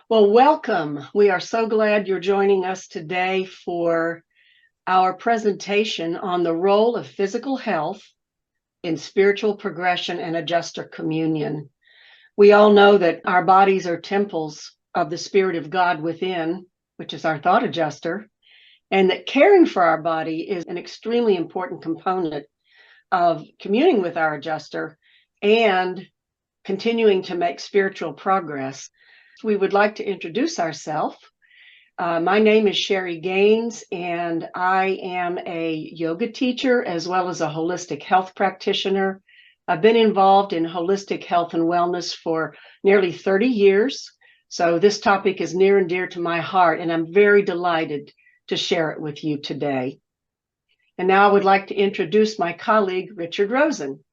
Well, welcome. We are so glad you're joining us today for our presentation on the role of physical health in spiritual progression and adjuster communion. We all know that our bodies are temples of the Spirit of God within, which is our thought adjuster, and that caring for our body is an extremely important component of communing with our adjuster and continuing to make spiritual progress. We would like to introduce ourselves. My name is Sherry Gaines, and I am a yoga teacher as well as a holistic health practitioner. I've been involved in holistic health and wellness for nearly 30 years, so this topic is near and dear to my heart, and I'm very delighted to share it with you today. And now I would like to introduce my colleague, Richard Rosen.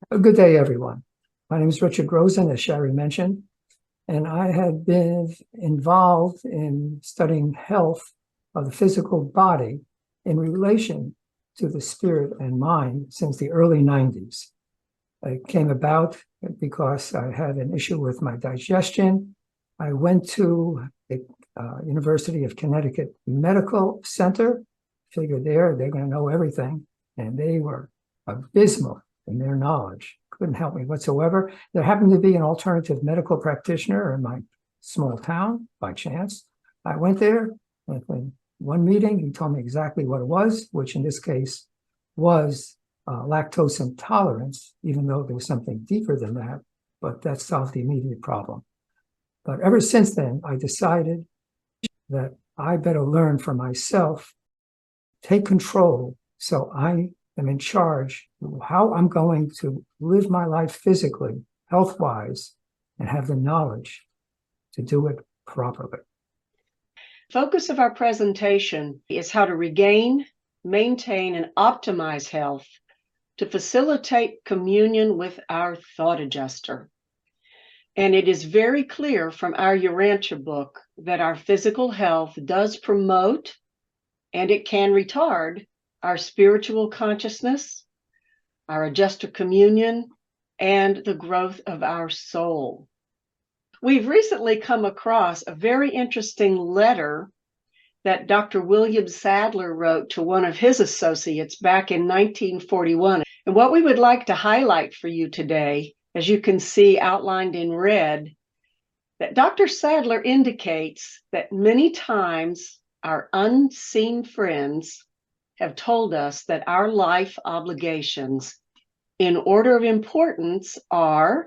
Good day, everyone. My name is Richard Rosen, as Sherry mentioned, and I have been involved in studying health of the physical body in relation to the spirit and mind since the early 90s. It came about because I had an issue with my digestion. I went to the University of Connecticut Medical Center, figured they're going to know everything, and they were abysmal in their knowledge. Couldn't help me whatsoever. There happened to be an alternative medical practitioner in my small town by chance. I went there, and in one meeting, he told me exactly what it was, which in this case was lactose intolerance, even though there was something deeper than that, but that solved the immediate problem. But ever since then, I decided that I better learn for myself, take control, so I am in charge of how I'm going to live my life physically, health-wise, and have the knowledge to do it properly. Focus of our presentation is how to regain, maintain, and optimize health to facilitate communion with our thought adjuster. And it is very clear from our Urantia book that our physical health does promote and it can retard our spiritual consciousness, our adjuster communion, and the growth of our soul. We've recently come across a very interesting letter that Dr. William Sadler wrote to one of his associates back in 1941. And what we would like to highlight for you today, as you can see outlined in red, that Dr. Sadler indicates that many times our unseen friends have told us that our life obligations in order of importance are,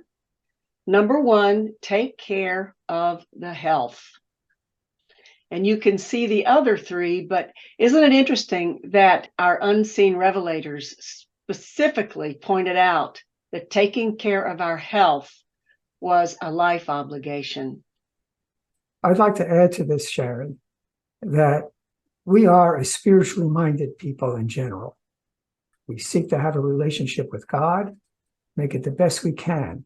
number one, take care of the health. And you can see the other three, but isn't it interesting that our unseen revelators specifically pointed out that taking care of our health was a life obligation? I'd like to add to this, Sharon, that we are a spiritually minded people in general. We seek to have a relationship with God, make it the best we can.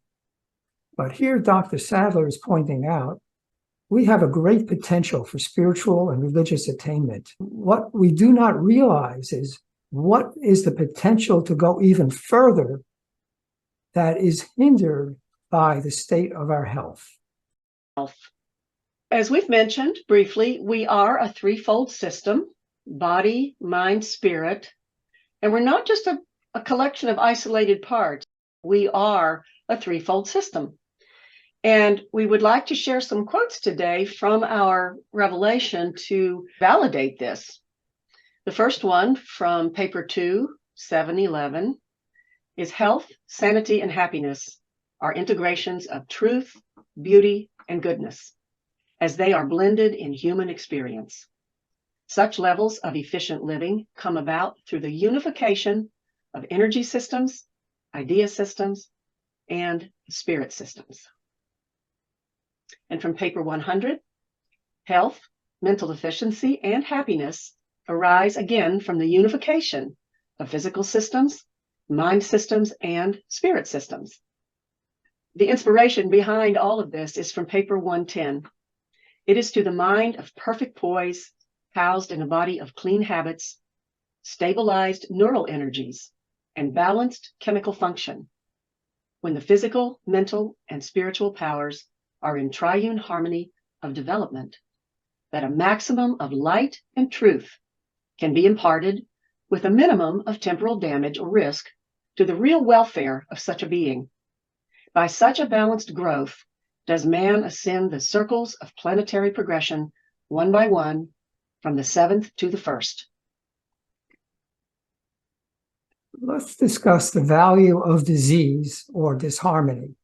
But here, Dr. Sadler is pointing out, we have a great potential for spiritual and religious attainment. What we do not realize is what is the potential to go even further that is hindered by the state of our health. As we've mentioned briefly, we are a threefold system: body, mind, spirit. And we're not just a collection of isolated parts. We are a threefold system. And we would like to share some quotes today from our revelation to validate this. The first one from paper 2, 711, is health, sanity, and happiness are integrations of truth, beauty, and goodness, as they are blended in human experience. Such levels of efficient living come about through the unification of energy systems, idea systems, and spirit systems. And from paper 100, health, mental efficiency, and happiness arise again from the unification of physical systems, mind systems, and spirit systems. The inspiration behind all of this is from paper 110. It is to the mind of perfect poise, housed in a body of clean habits, stabilized neural energies, and balanced chemical function, when the physical, mental, and spiritual powers are in triune harmony of development, that a maximum of light and truth can be imparted with a minimum of temporal damage or risk to the real welfare of such a being. By such a balanced growth does man ascend the circles of planetary progression one by one, from the seventh to the first. Let's discuss the value of disease or disharmony.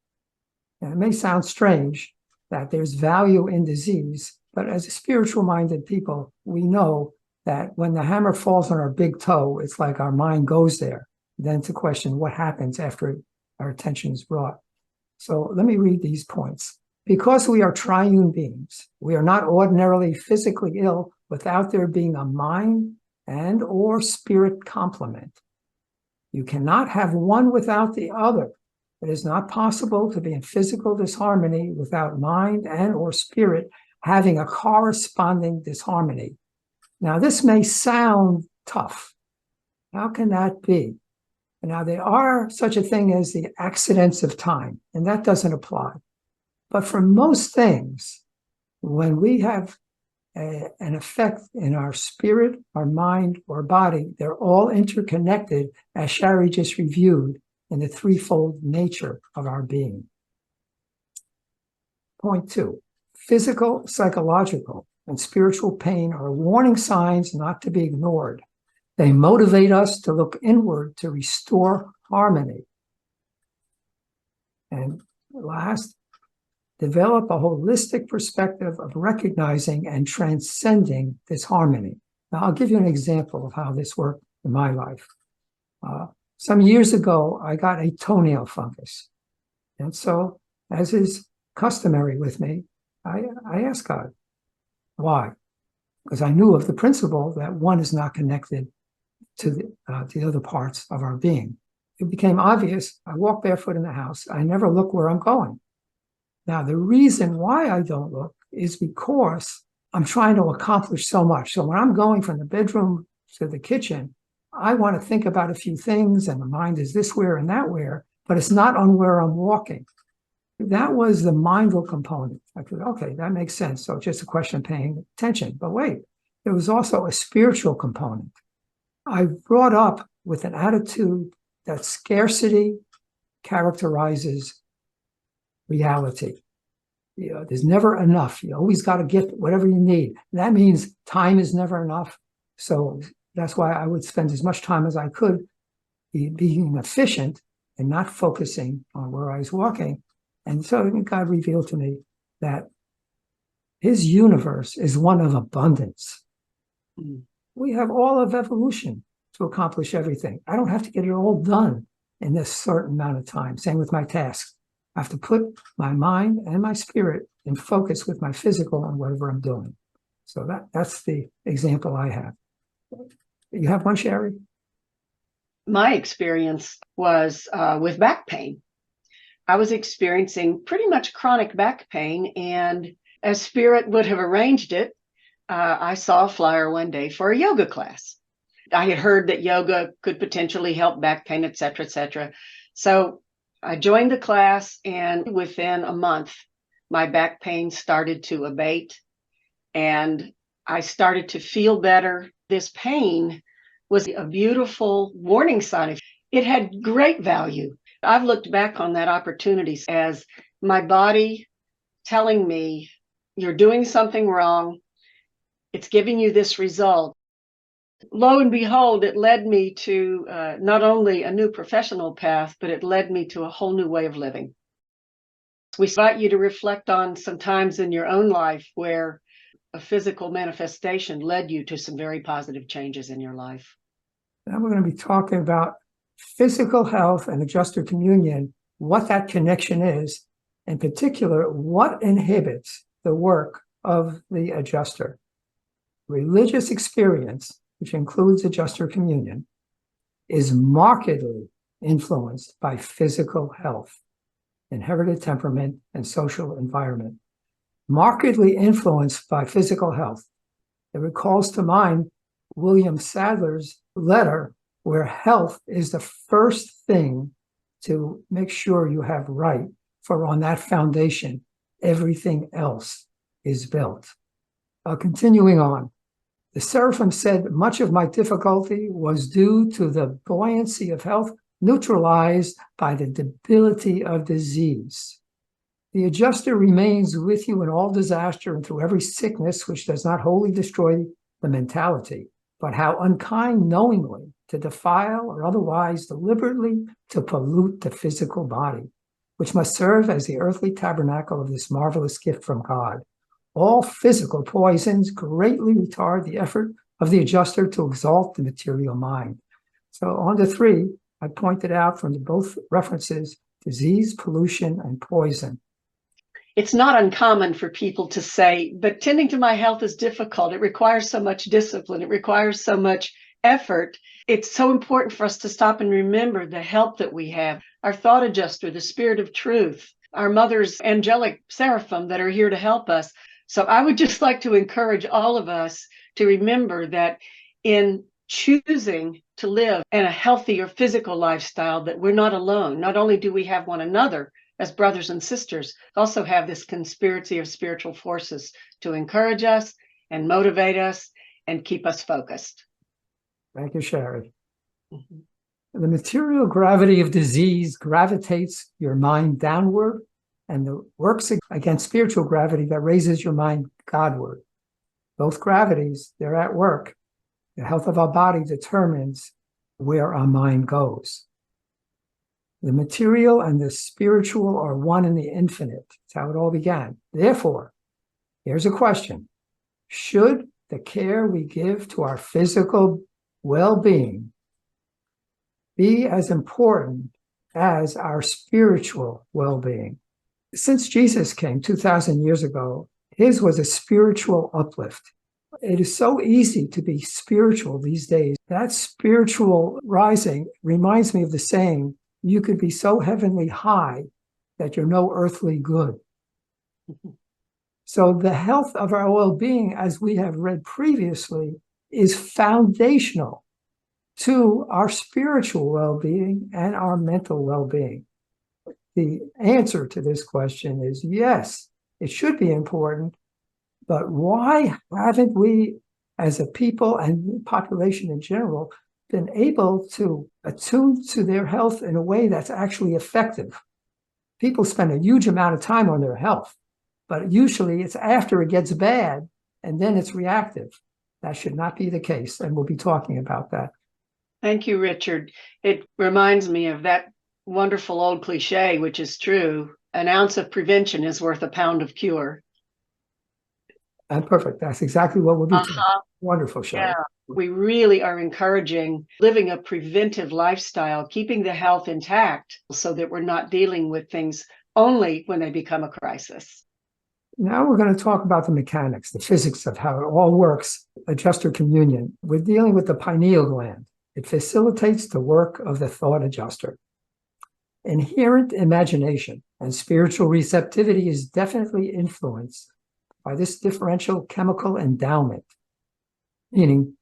Now, it may sound strange that there's value in disease, but as a spiritual-minded people, we know that when the hammer falls on our big toe, it's like our mind goes there. Then to question what happens after our attention is brought. So let me read these points. Because we are triune beings, we are not ordinarily physically ill without there being a mind and or spirit complement. You cannot have one without the other. It is not possible to be in physical disharmony without mind and or spirit having a corresponding disharmony. Now, this may sound tough. How can that be? Now, there are such a thing as the accidents of time, and that doesn't apply. But for most things, when we have an effect in our spirit, our mind, or body, they're all interconnected, as Shari just reviewed, in the threefold nature of our being. Point 2, physical, psychological, and spiritual pain are warning signs not to be ignored. They motivate us to look inward to restore harmony. And last, develop a holistic perspective of recognizing and transcending this harmony. Now, I'll give you an example of how this worked in my life. Some years ago, I got a toenail fungus. And so, as is customary with me, I asked God, why? Because I knew of the principle that one is not connected to the other parts of our being. It became obvious. I walk barefoot in the house. I never look where I'm going. Now, the reason why I don't look is because I'm trying to accomplish so much. So when I'm going from the bedroom to the kitchen, I want to think about a few things, and the mind is this where and that where, but it's not on where I'm walking. That was the mindful component. I thought, okay, that makes sense. So it's just a question of paying attention. But wait, there was also a spiritual component. I brought up with an attitude that scarcity characterizes reality. There's never enough. You always got to get whatever you need. That means time is never enough. So that's why I would spend as much time as I could being efficient and not focusing on where I was walking. And so God revealed to me that his universe is one of abundance. We have all of evolution to accomplish everything. I don't have to get it all done in this certain amount of time. Same with my tasks. I have to put my mind and my spirit in focus with my physical on whatever I'm doing. So that's the example I have. You have one, Shari? My experience was with back pain. I was experiencing pretty much chronic back pain, and as Spirit would have arranged it, I saw a flyer one day for a yoga class. I had heard that yoga could potentially help back pain, et cetera, et cetera. So I joined the class, and within a month, my back pain started to abate, and I started to feel better. This pain was a beautiful warning sign. It had great value. I've looked back on that opportunity as my body telling me, you're doing something wrong. It's giving you this result. Lo and behold, it led me to not only a new professional path, but it led me to a whole new way of living. We invite you to reflect on some times in your own life where a physical manifestation led you to some very positive changes in your life. Now we're going to be talking about physical health and adjuster communion, what that connection is, in particular, what inhibits the work of the adjuster. Religious experience, which includes adjuster communion, is markedly influenced by physical health, inherited temperament, and social environment. Markedly influenced by physical health. It recalls to mind William Sadler's letter, where health is the first thing to make sure you have right, for on that foundation, everything else is built. Continuing on, the seraphim said, much of my difficulty was due to the buoyancy of health neutralized by the debility of disease. The adjuster remains with you in all disaster and through every sickness which does not wholly destroy the mentality, but how unkind knowingly to defile or otherwise deliberately to pollute the physical body, which must serve as the earthly tabernacle of this marvelous gift from God. All physical poisons greatly retard the effort of the adjuster to exalt the material mind. So on to 3, I pointed out from both references, disease, pollution, and poison. It's not uncommon for people to say, but tending to my health is difficult. It requires so much discipline. It requires so much effort. It's so important for us to stop and remember the help that we have, our thought adjuster, the spirit of truth, our mother's angelic seraphim that are here to help us. So I would just like to encourage all of us to remember that in choosing to live in a healthier physical lifestyle, that we're not alone. Not only do we have one another as brothers and sisters, also have this conspiracy of spiritual forces to encourage us and motivate us and keep us focused. Thank you, Sherry. The material gravity of disease gravitates your mind downward, and the works against spiritual gravity that raises your mind Godward. Both gravities, they're at work. The health of our body determines where our mind goes. The material and the spiritual are one in the infinite. That's how it all began. Therefore, here's a question. Should the care we give to our physical well-being be as important as our spiritual well-being? Since Jesus came 2,000 years ago, his was a spiritual uplift. It is so easy to be spiritual these days. That spiritual rising reminds me of the saying, you could be so heavenly high that you're no earthly good. So the health of our well-being, as we have read previously, is foundational to our spiritual well-being and our mental well-being. The answer to this question is yes, it should be important, but why haven't we, as a people and population in general, been able to attune to their health in a way that's actually effective? People spend a huge amount of time on their health, but usually it's after it gets bad and then it's reactive. That should not be the case, and we'll be talking about that. Thank you, Richard. It reminds me of that wonderful old cliche, which is true. An ounce of prevention is worth a pound of cure. And perfect. That's exactly what we'll be doing. Wonderful, Sherry. Yeah, we really are encouraging living a preventive lifestyle, keeping the health intact so that we're not dealing with things only when they become a crisis. Now we're going to talk about the mechanics, the physics of how it all works. Adjuster communion. We're dealing with the pineal gland. It facilitates the work of the thought adjuster. Inherent imagination and spiritual receptivity is definitely influenced by this differential chemical endowment, meaning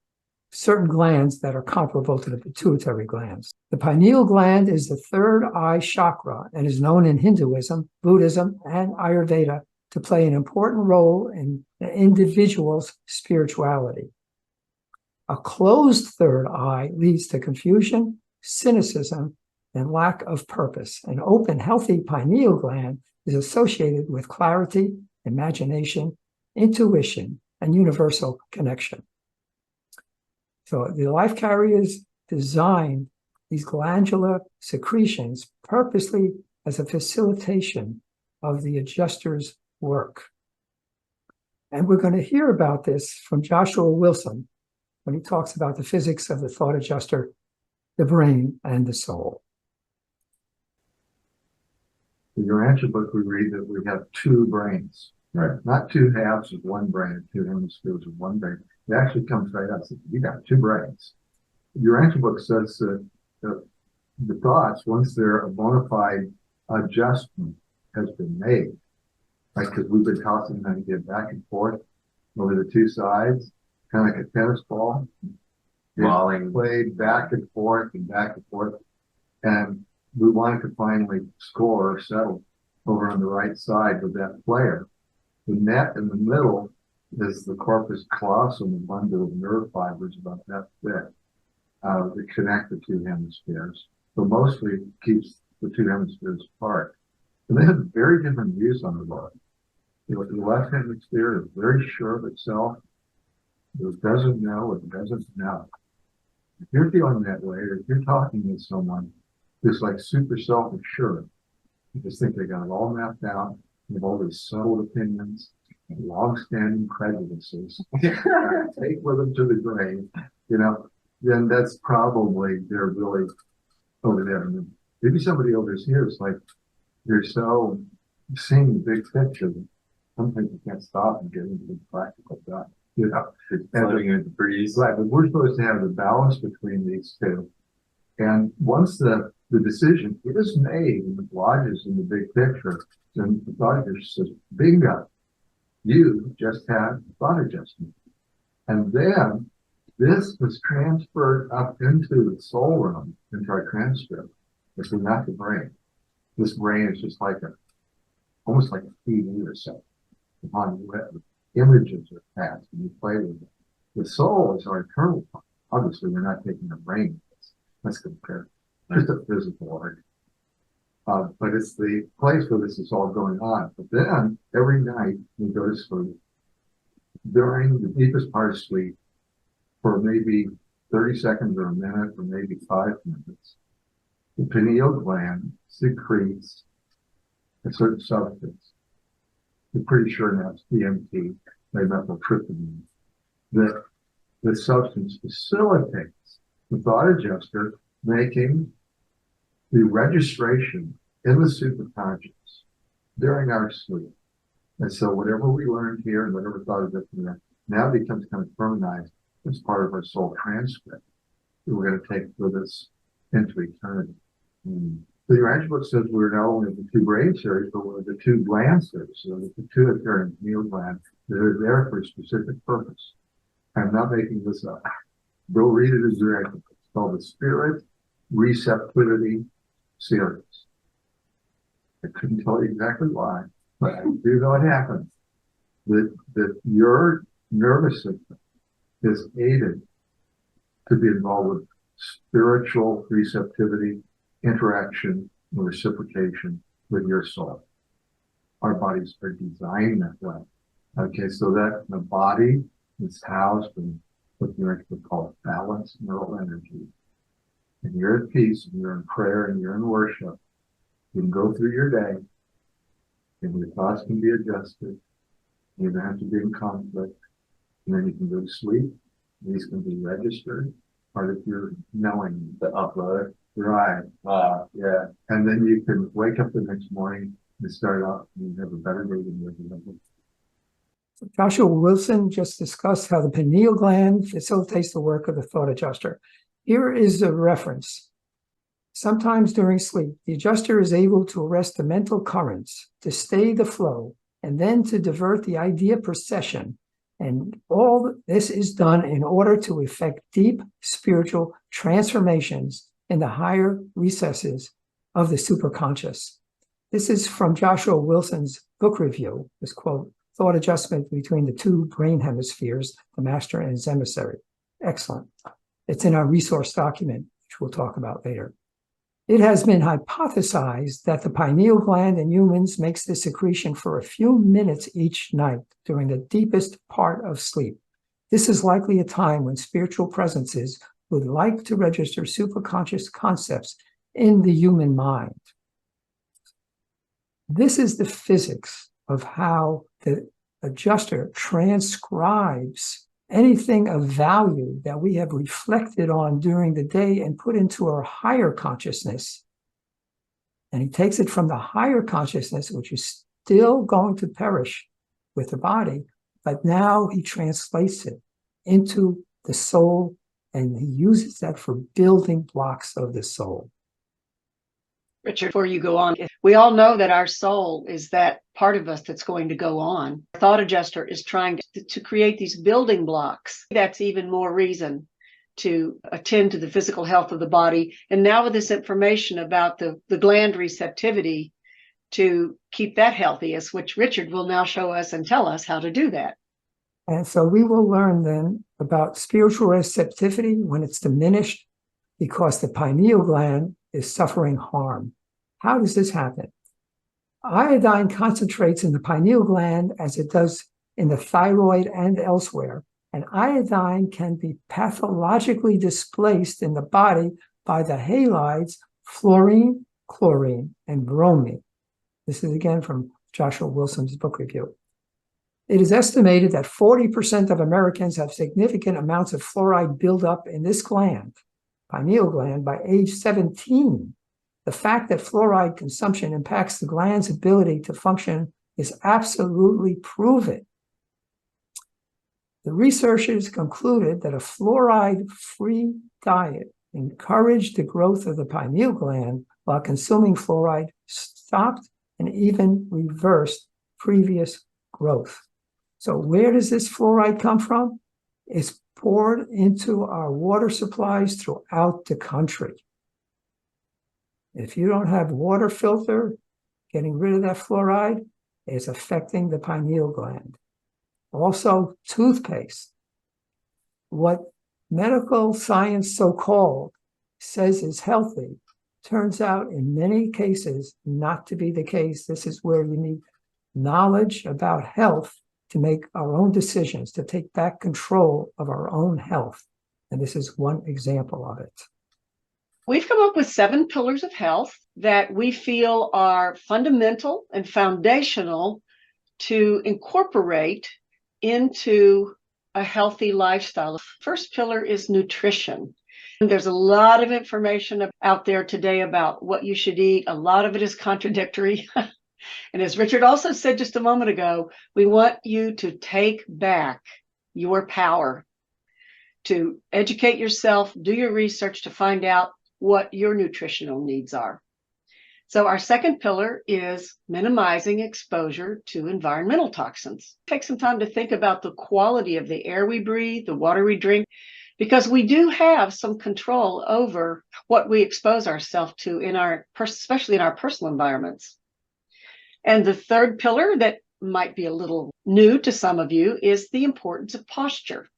certain glands that are comparable to the pituitary glands. The pineal gland is the third eye chakra and is known in Hinduism, Buddhism, and Ayurveda to play an important role in the individual's spirituality. A closed third eye leads to confusion, cynicism, and lack of purpose. An open, healthy pineal gland is associated with clarity, imagination, intuition, and universal connection. So the life carriers designed these glandular secretions purposely as a facilitation of the adjuster's work. And we're going to hear about this from Joshua Wilson when he talks about the physics of the thought adjuster, the brain, and the soul. In the Urantia book, we read that we have two brains, right? Not two halves of one brain, two hemispheres of one brain. It actually comes right out. You got two brains. The Urantia book says that the thoughts, once they're a bona fide adjustment has been made, right? Because we've been tossing them again back and forth over the two sides, kind of like a tennis ball. Falling, played back and forth and back and forth. And we wanted to finally score or settle over on the right side with that player. The net in the middle is the corpus callosum, a bundle of nerve fibers about that thick that connect the two hemispheres. So mostly keeps the two hemispheres apart. And they have very different views on the body. The left hemisphere is very sure of itself. It doesn't know, it doesn't know. If you're feeling that way, or if you're talking with someone who's like super self-assured, you just think they got it all mapped out, they have all these settled opinions and long-standing prejudices, take with them to the grave, then that's probably they're really over there. And maybe somebody over here is like, they're so seeing the big picture that sometimes you can't stop and get into the practical stuff. It's floating in the breeze. Right, but we're supposed to have the balance between these two. And once the decision is made and it lodges in the big picture, then the thought adjuster says, bingo, you just had thought adjustment. And then this was transferred up into the soul realm, into our transcript. This is not the brain. This brain is just like almost like a TV or something. Upon images are passed and you play with it. The soul is our eternal part. Obviously, we're not taking the brain. Let's compare. Just a physical organ. But it's the place where this is all going on. But then every night we go to sleep. During the deepest part of sleep, for maybe 30 seconds or a minute or maybe 5 minutes, the pineal gland secretes a certain substance. We're pretty sure now it's DMT, dimethyltryptamine. That the substance facilitates the thought adjuster making the registration in the superconscious during our sleep. And so whatever we learned here and whatever thought adjustment now becomes kind of permanentized as part of our soul transcript that we're going to take with us into eternity. The Urantia book says we're not only the two brain series, but we're the two gland series. So the pituitary and pineal gland that are there for a specific purpose. I'm not making this up. Go read it as Urantia book. It's called the Spirit Receptivity Series. I couldn't tell you exactly why, but I do know it happens. That your nervous system is aided to be involved with spiritual receptivity, interaction, and reciprocation with your soul. Our bodies are designed that way. Okay, so that the body is housed in what the Urantia book calls balanced neural energy. And you're at peace, and you're in prayer, and you're in worship. You can go through your day, and your thoughts can be adjusted. You don't have to be in conflict. And then you can go to sleep. These can be registered, part of your knowing, the upload. Right. Yeah. And then you can wake up the next morning and start out and have a better day than you ever had. Joshua Wilson just discussed how the pineal gland facilitates the work of the thought adjuster. Here is a reference. Sometimes during sleep, the adjuster is able to arrest the mental currents, to stay the flow, and then to divert the idea procession. And all this is done in order to effect deep spiritual transformations in the higher recesses of the superconscious. This is from Joshua Wilson's book review, this quote, Thought Adjustment Between the Two Brain Hemispheres, the Master and His Emissary. Excellent. It's in our resource document, which we'll talk about later. It has been hypothesized that the pineal gland in humans makes the secretion for a few minutes each night during the deepest part of sleep. This is likely a time when spiritual presences would like to register superconscious concepts in the human mind. This is the physics of how the adjuster transcribes anything of value that we have reflected on during the day and put into our higher consciousness. And he takes it from the higher consciousness, which is still going to perish with the body, but now he translates it into the soul, and he uses that for building blocks of the soul. Richard, before you go on, we all know that our soul is that part of us that's going to go on. The thought adjuster is trying to create these building blocks. That's even more reason to attend to the physical health of the body. And now with this information about the gland receptivity, to keep that healthy, as which Richard will now show us and tell us how to do that. And so we will learn then about spiritual receptivity when it's diminished because the pineal gland is suffering harm. How does this happen? Iodine concentrates in the pineal gland as it does in the thyroid and elsewhere, and iodine can be pathologically displaced in the body by the halides fluorine, chlorine, and bromine. This is again from Joshua Wilson's book review. It is estimated that 40% of Americans have significant amounts of fluoride buildup in this gland, pineal gland, by age 17. The fact that fluoride consumption impacts the gland's ability to function is absolutely proven. The researchers concluded that a fluoride-free diet encouraged the growth of the pineal gland, while consuming fluoride stopped and even reversed previous growth. So where does this fluoride come from? It's poured into our water supplies throughout the country. If you don't have water filter, getting rid of that fluoride is affecting the pineal gland. Also, toothpaste. What medical science, so-called, says is healthy turns out in many cases not to be the case. This is where you need knowledge about health to make our own decisions, to take back control of our own health. And this is one example of it. We've come up with 7 pillars of health that we feel are fundamental and foundational to incorporate into a healthy lifestyle. First pillar is nutrition. There's a lot of information out there today about what you should eat. A lot of it is contradictory. And as Richard also said just a moment ago, we want you to take back your power, to educate yourself, do your research to find out what your nutritional needs are. So our second pillar is minimizing exposure to environmental toxins. Take some time to think about the quality of the air we breathe, the water we drink, because we do have some control over what we expose ourselves to especially in our personal environments. And the third pillar that might be a little new to some of you is the importance of posture.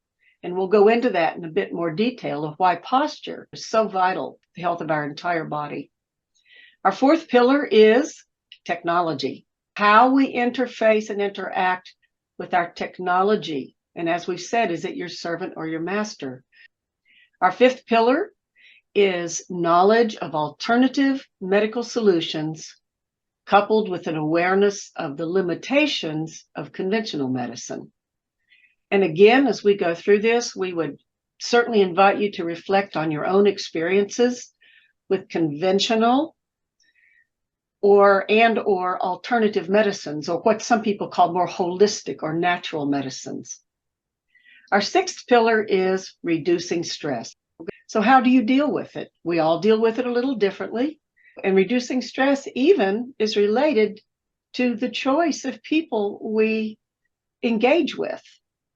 And we'll go into that in a bit more detail of why posture is so vital to the health of our entire body. Our fourth pillar is technology, how we interface and interact with our technology. And as we've said, is it your servant or your master? Our fifth pillar is knowledge of alternative medical solutions, coupled with an awareness of the limitations of conventional medicine. And again, as we go through this, we would certainly invite you to reflect on your own experiences with conventional or alternative medicines, or what some people call more holistic or natural medicines. Our sixth pillar is reducing stress. So how do you deal with it? We all deal with it a little differently. And reducing stress even is related to the choice of people we engage with.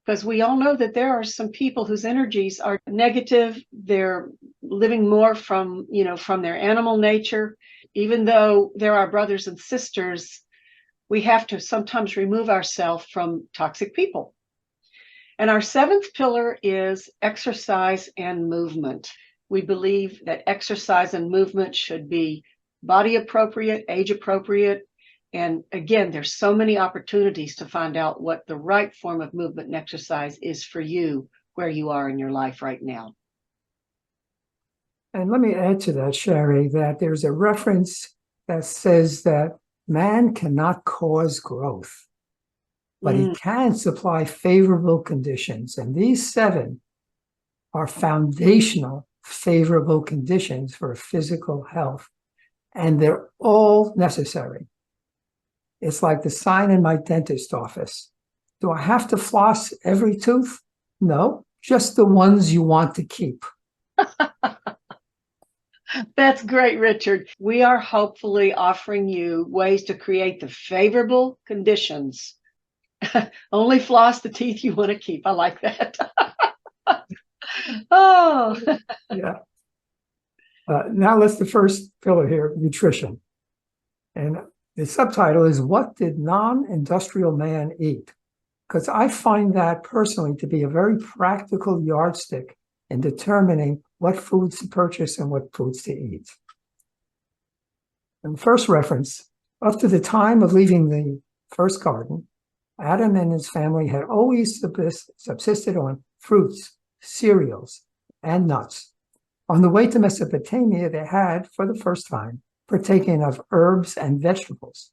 Because we all know that there are some people whose energies are negative. They're living more from their animal nature. Even though they're our brothers and sisters, we have to sometimes remove ourselves from toxic people. And our seventh pillar is exercise and movement. We believe that exercise and movement should be body appropriate, age appropriate. And again, there's so many opportunities to find out what the right form of movement and exercise is for you, where you are in your life right now. And let me add to that, Sherry, that there's a reference that says that man cannot cause growth, but he can supply favorable conditions. And these 7 are foundational, favorable conditions for physical health. And they're all necessary. It's like the sign in my dentist office. Do I have to floss every tooth? No, just the ones you want to keep. That's great, Richard. We are hopefully offering you ways to create the favorable conditions. Only floss the teeth you want to keep. I like that. Oh, yeah. Now let's the first pillar here, nutrition. And The subtitle is What Did Non-Industrial Man Eat? Because I find that personally to be a very practical yardstick in determining what foods to purchase and what foods to eat. And the first reference, up to the time of leaving the first garden, Adam and his family had always subsisted on fruits, cereals, and nuts. On the way to Mesopotamia, they had, for the first time, partaken of herbs and vegetables.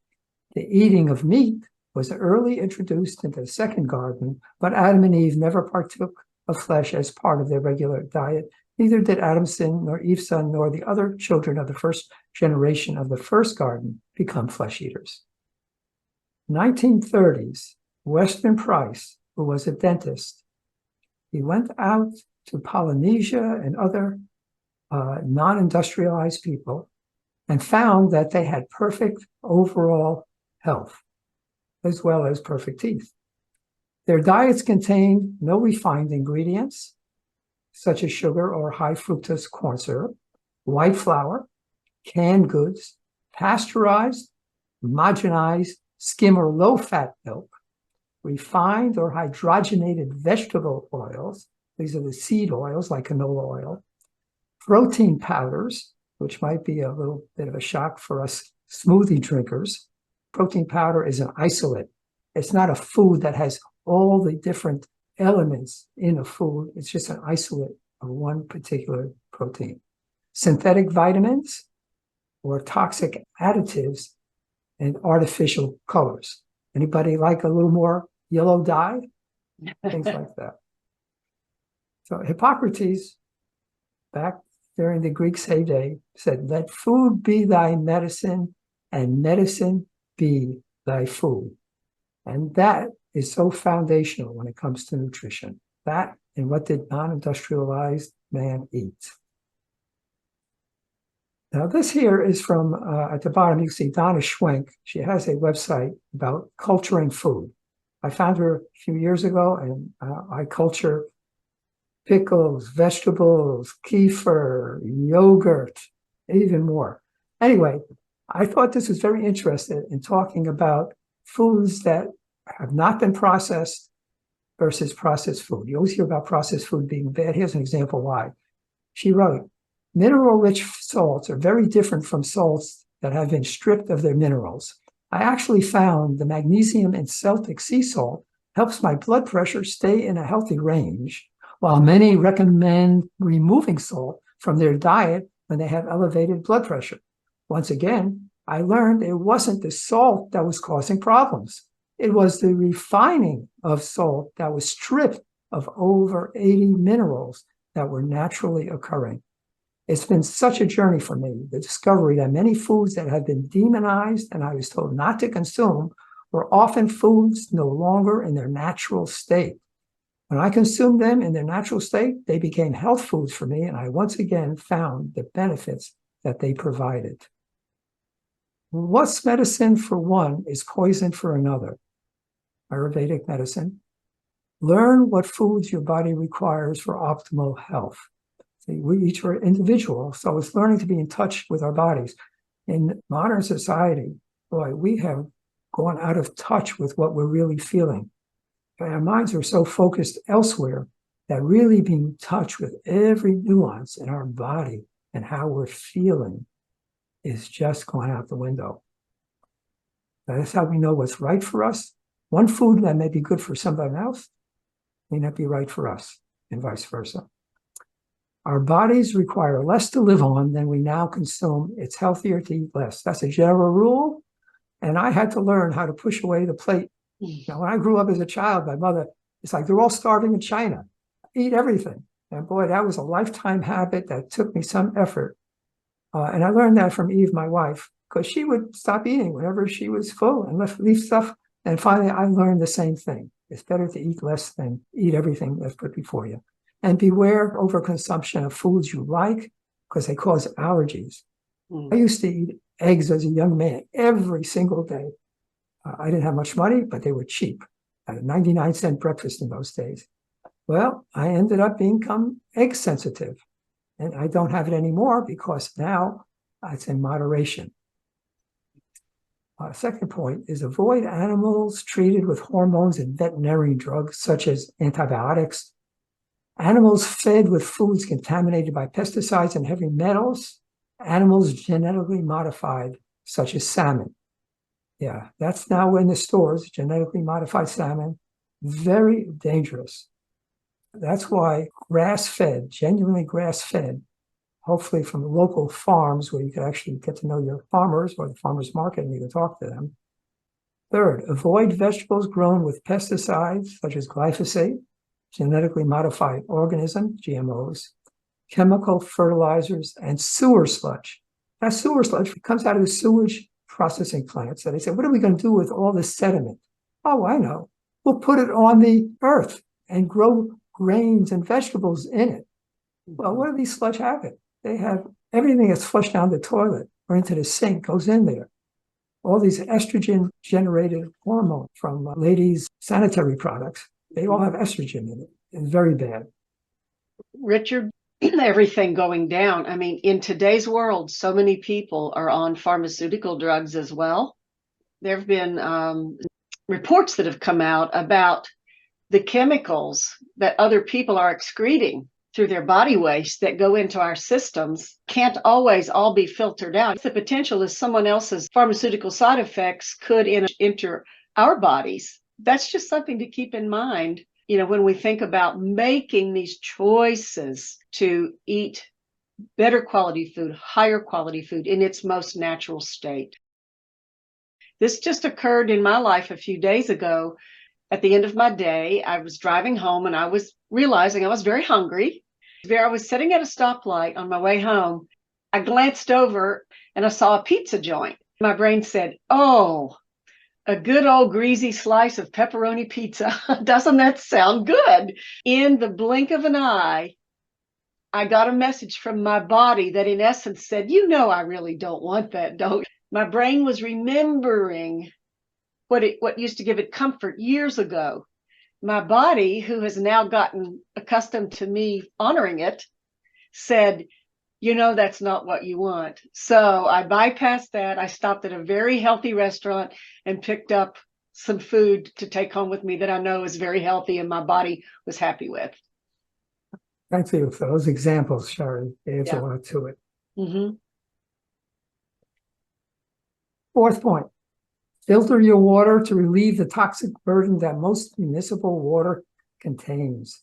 The eating of meat was early introduced into the second garden, but Adam and Eve never partook of flesh as part of their regular diet. Neither did Adam's son, nor Eve's son, nor the other children of the first generation of the first garden become flesh eaters. 1930s, Weston Price, who was a dentist, he went out to Polynesia and other non-industrialized people and found that they had perfect overall health, as well as perfect teeth. Their diets contained no refined ingredients, such as sugar or high fructose corn syrup, white flour, canned goods, pasteurized, homogenized, skim or low-fat milk, refined or hydrogenated vegetable oils, these are the seed oils like canola oil, protein powders, which might be a little bit of a shock for us smoothie drinkers. Protein powder is an isolate. It's not a food that has all the different elements in a food. It's just an isolate of one particular protein. Synthetic vitamins or toxic additives and artificial colors. Anybody like a little more yellow dye? Things like that. So Hippocrates, back during the Greek heyday, said, let food be thy medicine and medicine be thy food. And that is so foundational when it comes to nutrition. That and what did non-industrialized man eat? Now this here is from, at the bottom, you can see Donna Schwenk. She has a website about culturing food. I found her a few years ago, and I culture pickles, vegetables, kefir, yogurt, even more. Anyway, I thought this was very interesting in talking about foods that have not been processed versus processed food. You always hear about processed food being bad. Here's an example why. She wrote, mineral-rich salts are very different from salts that have been stripped of their minerals. I actually found the magnesium in Celtic sea salt helps my blood pressure stay in a healthy range, while many recommend removing salt from their diet when they have elevated blood pressure. Once again, I learned it wasn't the salt that was causing problems. It was the refining of salt that was stripped of over 80 minerals that were naturally occurring. It's been such a journey for me, the discovery that many foods that had been demonized and I was told not to consume were often foods no longer in their natural state. When I consumed them in their natural state, they became health foods for me, and I once again found the benefits that they provided. What's medicine for one is poison for another. Ayurvedic medicine. Learn what foods your body requires for optimal health. See, we each are individual, so it's learning to be in touch with our bodies. In modern society, boy, we have gone out of touch with what we're really feeling. Our minds are so focused elsewhere that really being in touch with every nuance in our body and how we're feeling is just going out the window. That's how we know what's right for us. One food that may be good for somebody else may not be right for us, and vice versa. Our bodies require less to live on than we now consume. It's healthier to eat less. That's a general rule, and I had to learn how to push away the plate. Now, when I grew up as a child, my mother, it's like they're all starving in China. Eat everything. And boy, that was a lifetime habit that took me some effort. And I learned that from Eve, my wife, because she would stop eating whenever she was full and leave stuff. And finally, I learned the same thing. It's better to eat less than eat everything that's put before you. And beware overconsumption of foods you like, because they cause allergies. I used to eat eggs as a young man every single day. I didn't have much money, but they were cheap. I had a 99-cent breakfast in those days. Well, I ended up becoming egg sensitive, and I don't have it anymore because now it's in moderation. Second point is avoid animals treated with hormones and veterinary drugs such as antibiotics, animals fed with foods contaminated by pesticides and heavy metals, animals genetically modified such as salmon. Yeah, that's now in the stores, genetically modified salmon, very dangerous. That's why grass-fed, genuinely grass-fed, hopefully from local farms where you can actually get to know your farmers or the farmers market and you can talk to them. Third, avoid vegetables grown with pesticides such as glyphosate, genetically modified organisms, GMOs, chemical fertilizers, and sewer sludge. That sewer sludge comes out of the sewage processing plants. So they say, what are we going to do with all this sediment? Oh, I know. We'll put it on the earth and grow grains and vegetables in it. Well, what do these sludge have it? They have everything that's flushed down the toilet or into the sink goes in there. All these estrogen-generated hormone from ladies' sanitary products, they all have estrogen in it. It's very bad. Richard, everything going down. I mean, in today's world, so many people are on pharmaceutical drugs as well. There have been reports that have come out about the chemicals that other people are excreting through their body waste that go into our systems can't always all be filtered out. The potential is someone else's pharmaceutical side effects could enter our bodies. That's just something to keep in mind, you know, when we think about making these choices to eat better quality food, higher quality food in its most natural state. This just occurred in my life a few days ago. At the end of my day, I was driving home and I was realizing I was very hungry. I was sitting at a stoplight on my way home. I glanced over and I saw a pizza joint. My brain said, oh, a good old greasy slice of pepperoni pizza. Doesn't that sound good? In the blink of an eye, I got a message from my body that in essence said, you know, I really don't want that, don't you? My brain was remembering what used to give it comfort years ago. My body, who has now gotten accustomed to me honoring it, said, you know, that's not what you want. So I bypassed that. I stopped at a very healthy restaurant and picked up some food to take home with me that I know is very healthy and my body was happy with. Thank you for those examples, Sherry. There's a lot to it. Mm-hmm. Fourth point, filter your water to relieve the toxic burden that most municipal water contains.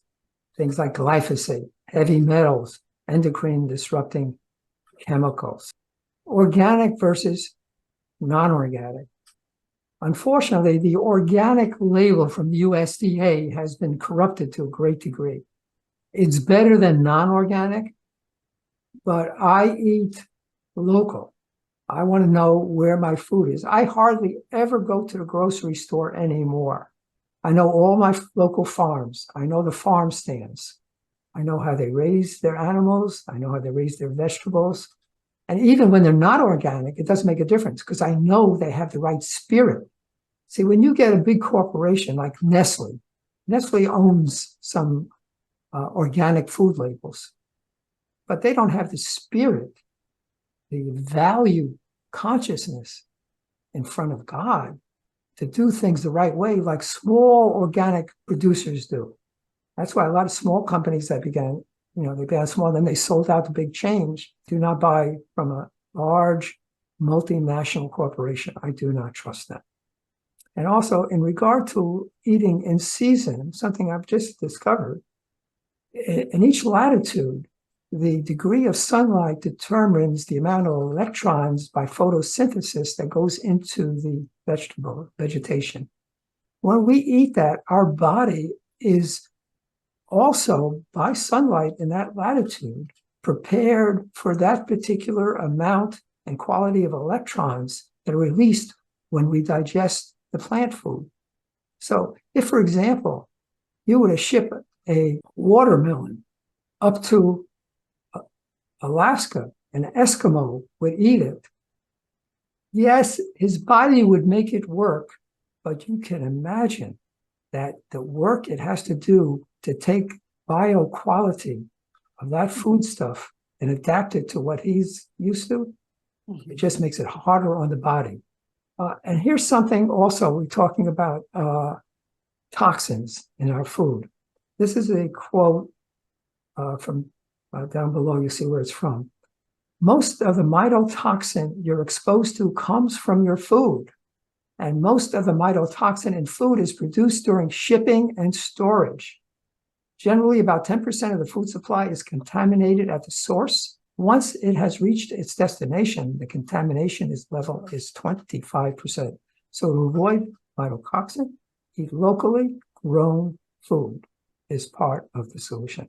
Things like glyphosate, heavy metals, endocrine disrupting chemicals. Organic versus non-organic. Unfortunately, the organic label from the USDA has been corrupted to a great degree. It's better than non-organic, but I eat local. I want to know where my food is. I hardly ever go to the grocery store anymore. I know all my local farms. I know the farm stands. I know how they raise their animals. I know how they raise their vegetables. And even when they're not organic, it doesn't make a difference because I know they have the right spirit. See, when you get a big corporation like Nestle, Nestle owns some organic food labels, but they don't have the spirit, the value consciousness in front of God to do things the right way like small organic producers do. That's why a lot of small companies that began, they began small, then they sold out to big chains, do not buy from a large multinational corporation. I do not trust them. And also in regard to eating in season, something I've just discovered, in each latitude, the degree of sunlight determines the amount of electrons by photosynthesis that goes into the vegetation. When we eat that, our body is also, by sunlight in that latitude, prepared for that particular amount and quality of electrons that are released when we digest the plant food. So if, for example, you were to ship a watermelon up to Alaska, an Eskimo would eat it. Yes, his body would make it work, but you can imagine that the work it has to do to take bioquality of that foodstuff and adapt it to what he's used to, it just makes it harder on the body. And here's something also, we're talking about toxins in our food. This is a quote from down below. You see where it's from. Most of the mycotoxin you're exposed to comes from your food. And most of the mycotoxin in food is produced during shipping and storage. Generally, about 10% of the food supply is contaminated at the source. Once it has reached its destination, the contamination level is 25%. So to avoid mycotoxin, eat locally grown food is part of the solution.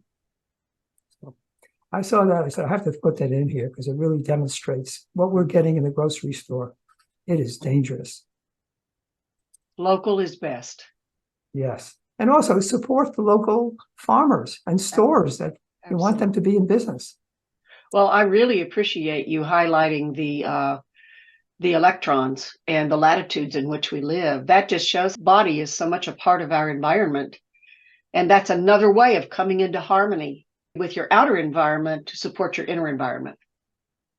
So I saw that. I said, I have to put that in here because it really demonstrates what we're getting in the grocery store. It is dangerous. Local is best. Yes. And also support the local farmers and stores that you want them to be in business. Well, I really appreciate you highlighting the electrons and the latitudes in which we live. That just shows the body is so much a part of our environment. And that's another way of coming into harmony with your outer environment to support your inner environment.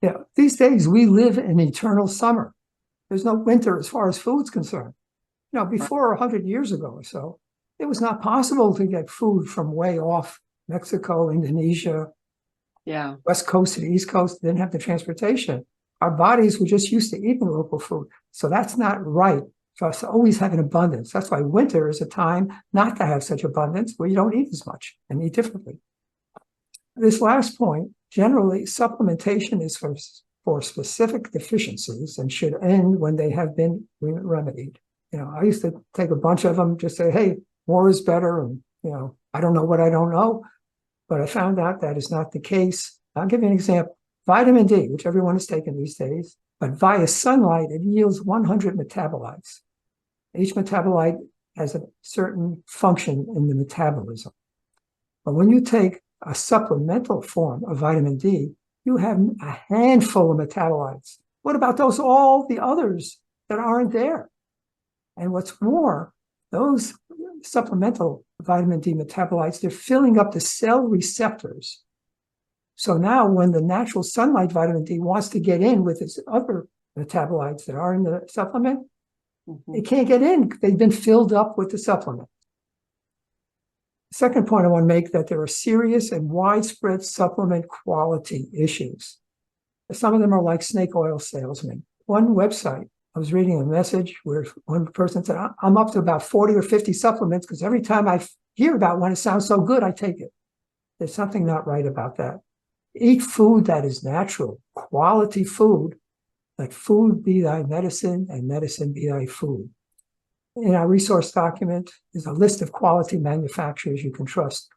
Yeah. These days we live in eternal summer. There's no winter as far as food's concerned. You know, before 100 years ago or so, it was not possible to get food from way off Mexico, Indonesia, West Coast to the East Coast. Didn't have the transportation. Our bodies were just used to eating local food. So that's not right for us to always have an abundance. That's why winter is a time not to have such abundance where you don't eat as much and eat differently. This last point, generally, supplementation is for specific deficiencies and should end when they have been remedied. You know, I used to take a bunch of them, just say, hey, more is better. And, you know, I don't know what I don't know. But I found out that is not the case. I'll give you an example. Vitamin D, which everyone is taking these days, but via sunlight, it yields 100 metabolites. Each metabolite has a certain function in the metabolism. But when you take a supplemental form of vitamin D, you have a handful of metabolites. What about all the others that aren't there? And what's more, those supplemental vitamin D metabolites, they're filling up the cell receptors. So now when the natural sunlight vitamin D wants to get in with its other metabolites that are in the supplement, it can't get in. They've been filled up with the supplement. Second point I want to make, that there are serious and widespread supplement quality issues. Some of them are like snake oil salesmen. One website, I was reading a message where one person said, I'm up to about 40 or 50 supplements because every time I hear about one, it sounds so good, I take it. There's something not right about that. Eat food that is natural, quality food. Let food be thy medicine and medicine be thy food. In our resource document is a list of quality manufacturers you can trust.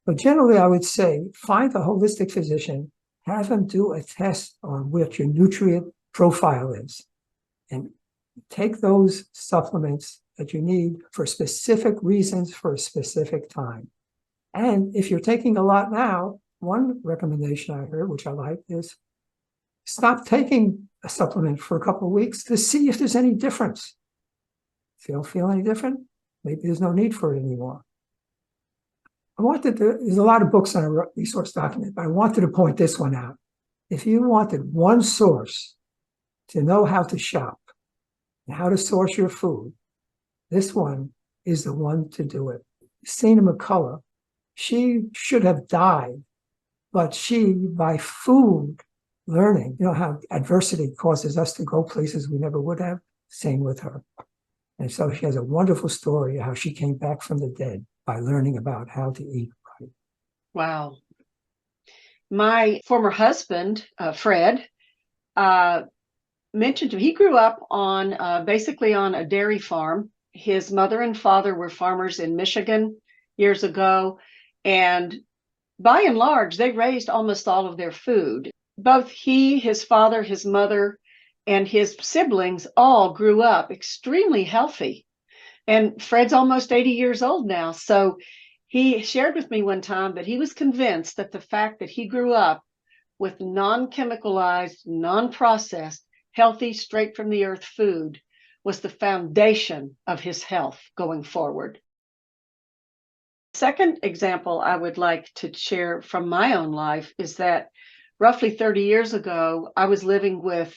But generally, I would say, find a holistic physician, have them do a test on what your nutrient profile is, and take those supplements that you need for specific reasons for a specific time. And if you're taking a lot now, one recommendation I heard, which I like, is stop taking a supplement for a couple of weeks to see if there's any difference. If you don't feel any different, maybe there's no need for it anymore. There's a lot of books on a resource document, but I wanted to point this one out. If you wanted one source to know how to shop and how to source your food, this one is the one to do it. Sina McCullough, she should have died, but she, by food learning, you know how adversity causes us to go places we never would have, same with her. And so she has a wonderful story of how she came back from the dead by learning about how to eat right. Wow. My former husband, Fred, mentioned he grew up on basically on a dairy farm. His mother and father were farmers in Michigan years ago, and by and large, they raised almost all of their food. Both he, his father, his mother, and his siblings all grew up extremely healthy. And Fred's almost 80 years old now. So he shared with me one time that he was convinced that the fact that he grew up with non-chemicalized, non-processed, healthy, straight from the earth food was the foundation of his health going forward. Second example I would like to share from my own life is that roughly 30 years ago, I was living with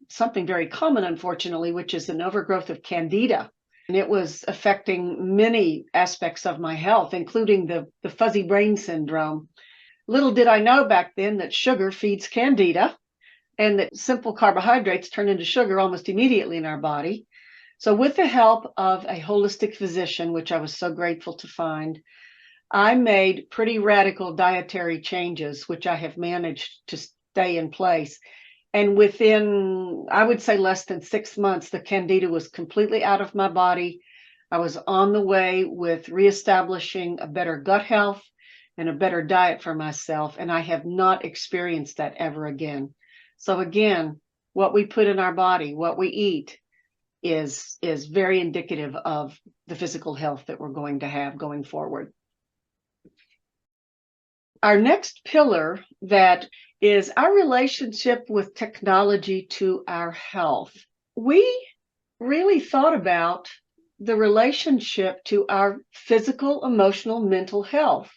something very common, unfortunately, which is an overgrowth of candida. And it was affecting many aspects of my health, including the fuzzy brain syndrome. Little did I know back then that sugar feeds candida and that simple carbohydrates turn into sugar almost immediately in our body. So with the help of a holistic physician, which I was so grateful to find, I made pretty radical dietary changes, which I have managed to stay in place. And within, I would say, less than 6 months, the candida was completely out of my body. I was on the way with reestablishing a better gut health and a better diet for myself. And I have not experienced that ever again. So again, what we put in our body, what we eat, is very indicative of the physical health that we're going to have going forward. Our next pillar that is our relationship with technology to our health. We really thought about the relationship to our physical, emotional, mental health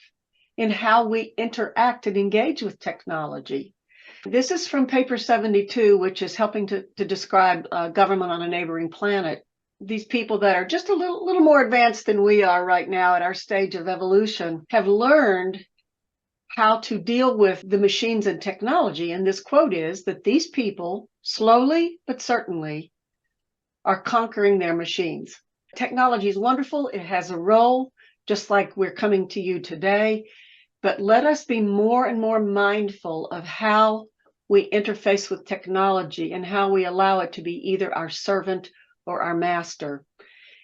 and how we interact and engage with technology. This is from paper 72, which is helping to describe government on a neighboring planet. These people that are just a little more advanced than we are right now at our stage of evolution have learned how to deal with the machines and technology. And this quote is that these people, slowly but certainly, are conquering their machines. Technology is wonderful. It has a role, just like we're coming to you today. But let us be more and more mindful of how we interface with technology and how we allow it to be either our servant or our master.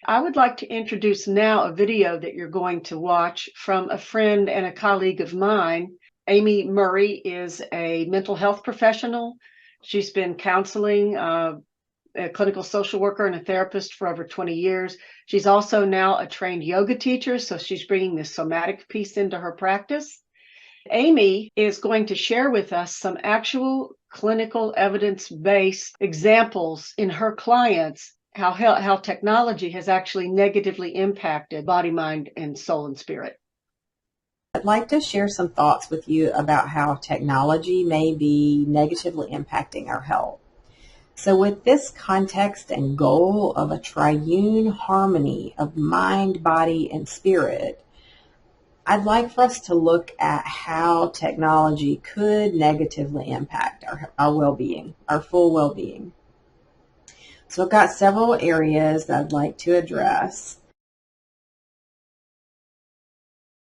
I would like to introduce now a video that you're going to watch from a friend and a colleague of mine. Amy Murray is a mental health professional. She's been counseling, a clinical social worker and a therapist for over 20 years. She's also now a trained yoga teacher, so she's bringing this somatic piece into her practice. Amy is going to share with us some actual clinical evidence-based examples in her clients how technology has actually negatively impacted body, mind, and soul and spirit. I'd like to share some thoughts with you about how technology may be negatively impacting our health. So with this context and goal of a triune harmony of mind, body, and spirit, I'd like for us to look at how technology could negatively impact our well-being, our full well-being. So I've got several areas that I'd like to address.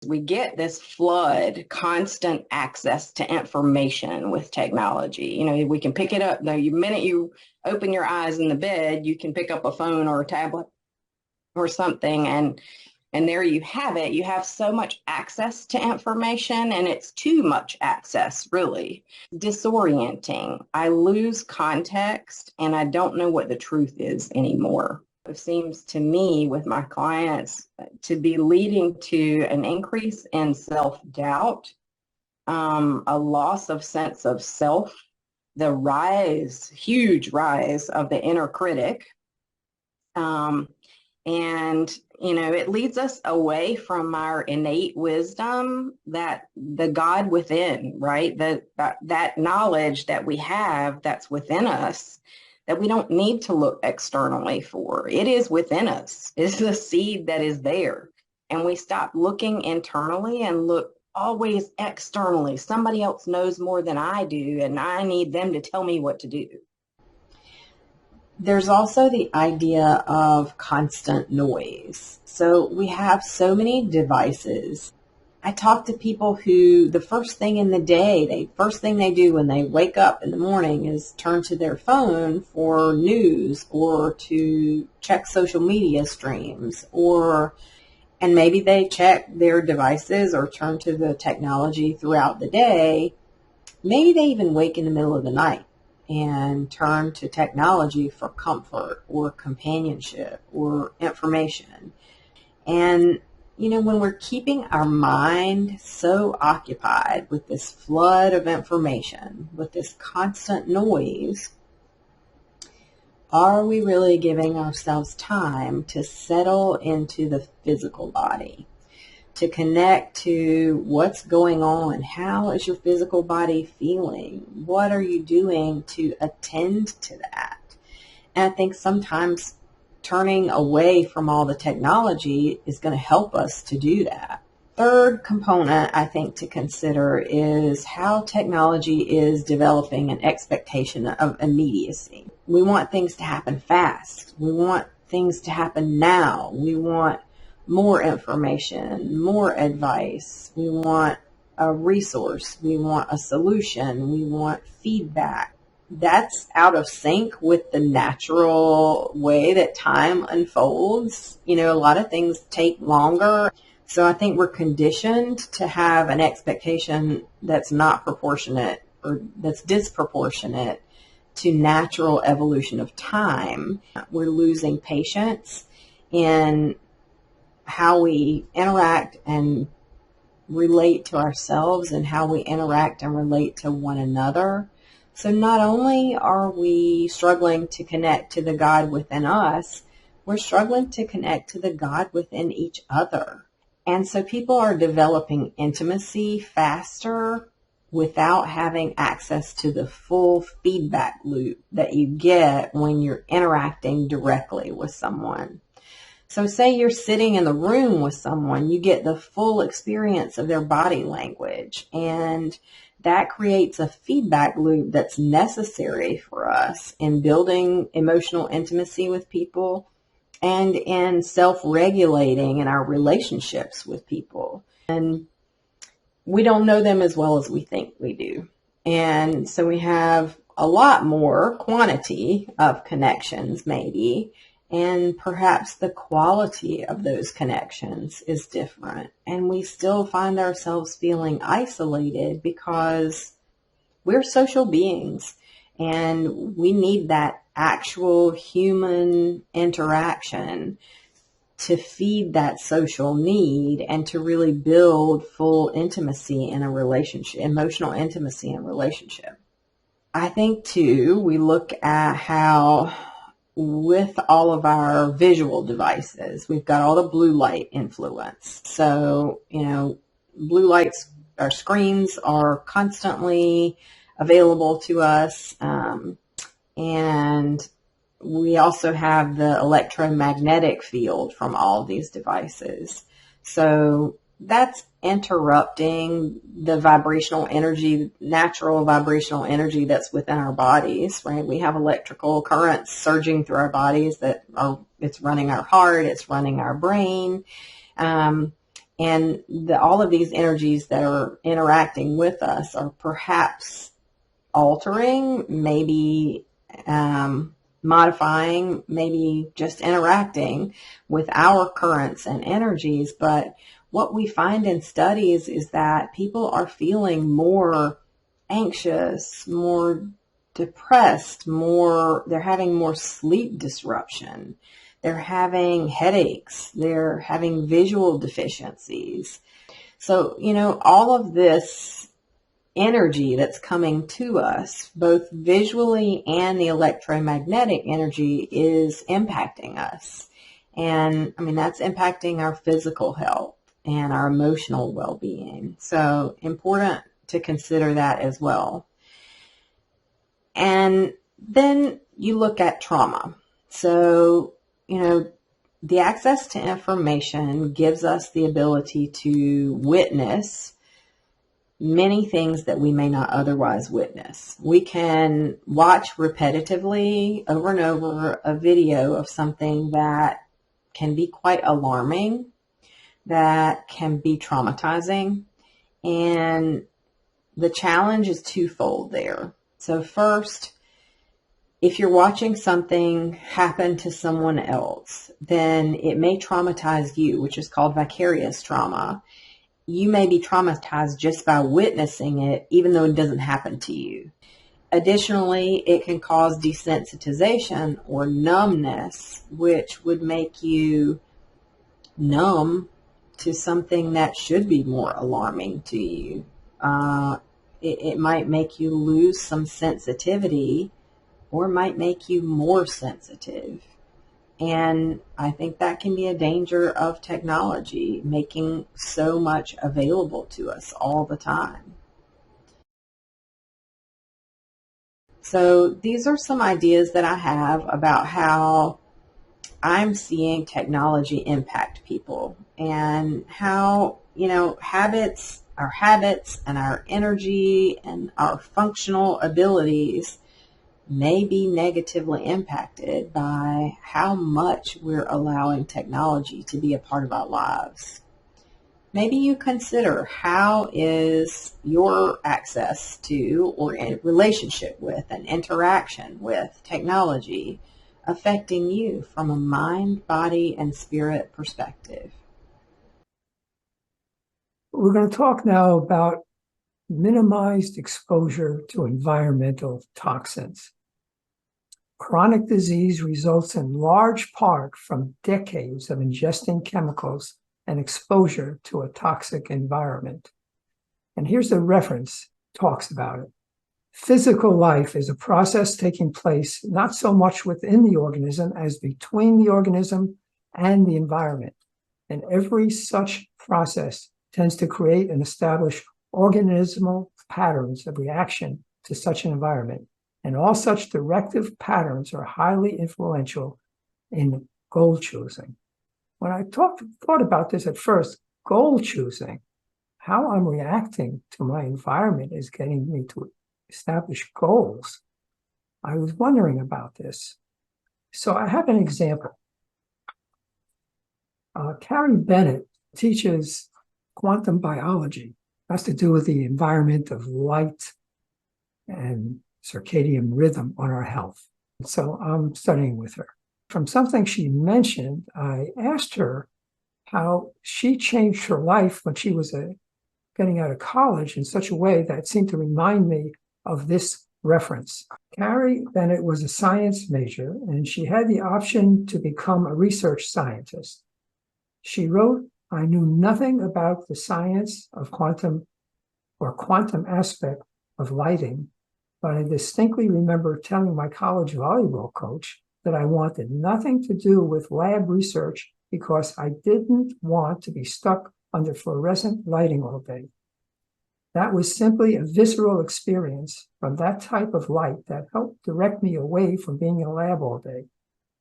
We get this flood, constant access to information with technology. You know, we can pick it up. The minute you open your eyes in the bed, you can pick up a phone or a tablet or something, and there you have it. You have so much access to information, and it's too much access, really. Disorienting. I lose context, and I don't know what the truth is anymore. It seems to me with my clients to be leading to an increase in self-doubt, a loss of sense of self, the rise, huge rise of the inner critic. And, you know, it leads us away from our innate wisdom, that the God within, right? That knowledge that we have that's within us, that we don't need to look externally for. It is within us. It's the seed that is there. And we stop looking internally and look always externally. Somebody else knows more than I do, and I need them to tell me what to do. There's also the idea of constant noise. So we have so many devices. I talk to people who the first thing they do when they wake up in the morning is turn to their phone for news or to check social media streams, and maybe they check their devices or turn to the technology throughout the day. Maybe they even wake in the middle of the night and turn to technology for comfort or companionship or information. And, you know, when we're keeping our mind so occupied with this flood of information, with this constant noise, are we really giving ourselves time to settle into the physical body, to connect to what's going on. How is your physical body feeling? What are you doing to attend to that? And I think sometimes turning away from all the technology is going to help us to do that. Third component I think to consider is how technology is developing an expectation of immediacy. We want things to happen fast. We want things to happen now. We want more information, more advice. We want a resource. We want a solution. We want feedback. That's out of sync with the natural way that time unfolds. You know, a lot of things take longer. So I think we're conditioned to have an expectation that's not proportionate or that's disproportionate to natural evolution of time. We're losing patience in how we interact and relate to ourselves and how we interact and relate to one another. So not only are we struggling to connect to the God within us, we're struggling to connect to the God within each other. And so people are developing intimacy faster without having access to the full feedback loop that you get when you're interacting directly with someone. So say you're sitting in the room with someone, you get the full experience of their body language, and that creates a feedback loop that's necessary for us in building emotional intimacy with people and in self-regulating in our relationships with people. And we don't know them as well as we think we do. And so we have a lot more quantity of connections maybe, and perhaps the quality of those connections is different. And we still find ourselves feeling isolated because we're social beings and we need that actual human interaction to feed that social need and to really build full intimacy in a relationship, emotional intimacy in a relationship. I think too, we look at how with all of our visual devices, we've got all the blue light influence. So, you know, blue lights, our screens are constantly available to us. And we also have the electromagnetic field from all these devices. So that's interrupting the vibrational energy, natural vibrational energy that's within our bodies, right? We have electrical currents surging through our bodies it's running our heart, it's running our brain. And all of these energies that are interacting with us are perhaps altering, maybe modifying, maybe just interacting with our currents and energies. But what we find in studies is that people are feeling more anxious, more depressed, they're having more sleep disruption. They're having headaches. They're having visual deficiencies. So, you know, all of this energy that's coming to us, both visually and the electromagnetic energy, is impacting us. And I mean, that's impacting our physical health and our emotional well-being. So important to consider that as well. And then you look at trauma. So, you know, the access to information gives us the ability to witness many things that we may not otherwise witness. We can watch repetitively over and over a video of something that can be quite alarming, that can be traumatizing. And the challenge is twofold there. So first, if you're watching something happen to someone else, then it may traumatize you, which is called vicarious trauma. You may be traumatized just by witnessing it, even though it doesn't happen to you. Additionally, it can cause desensitization or numbness, which would make you numb to something that should be more alarming to you. It might make you lose some sensitivity, or might make you more sensitive. And I think that can be a danger of technology making so much available to us all the time. So these are some ideas that I have about how I'm seeing technology impact people and how, our habits and our energy and our functional abilities may be negatively impacted by how much we're allowing technology to be a part of our lives. Maybe you consider, how is your access to or in relationship with and interaction with technology affecting you from a mind, body, and spirit perspective? We're going to talk now about minimized exposure to environmental toxins. Chronic disease results in large part from decades of ingesting chemicals and exposure to a toxic environment. And here's the reference, talks about it. Physical life is a process taking place not so much within the organism as between the organism and the environment. And every such process tends to create and establish organismal patterns of reaction to such an environment. And all such directive patterns are highly influential in goal choosing. When I thought about this at first, goal choosing, how I'm reacting to my environment is getting me to establish goals. I was wondering about this. So I have an example. Carrie Bennett teaches quantum biology. It has to do with the environment of light and circadian rhythm on our health. So I'm studying with her. From something she mentioned, I asked her how she changed her life when she was getting out of college in such a way that seemed to remind me of this reference. Carrie Bennett was a science major, and she had the option to become a research scientist. She wrote, "I knew nothing about the science of quantum aspect of lighting, but I distinctly remember telling my college volleyball coach that I wanted nothing to do with lab research because I didn't want to be stuck under fluorescent lighting all day. That was simply a visceral experience from that type of light that helped direct me away from being in a lab all day."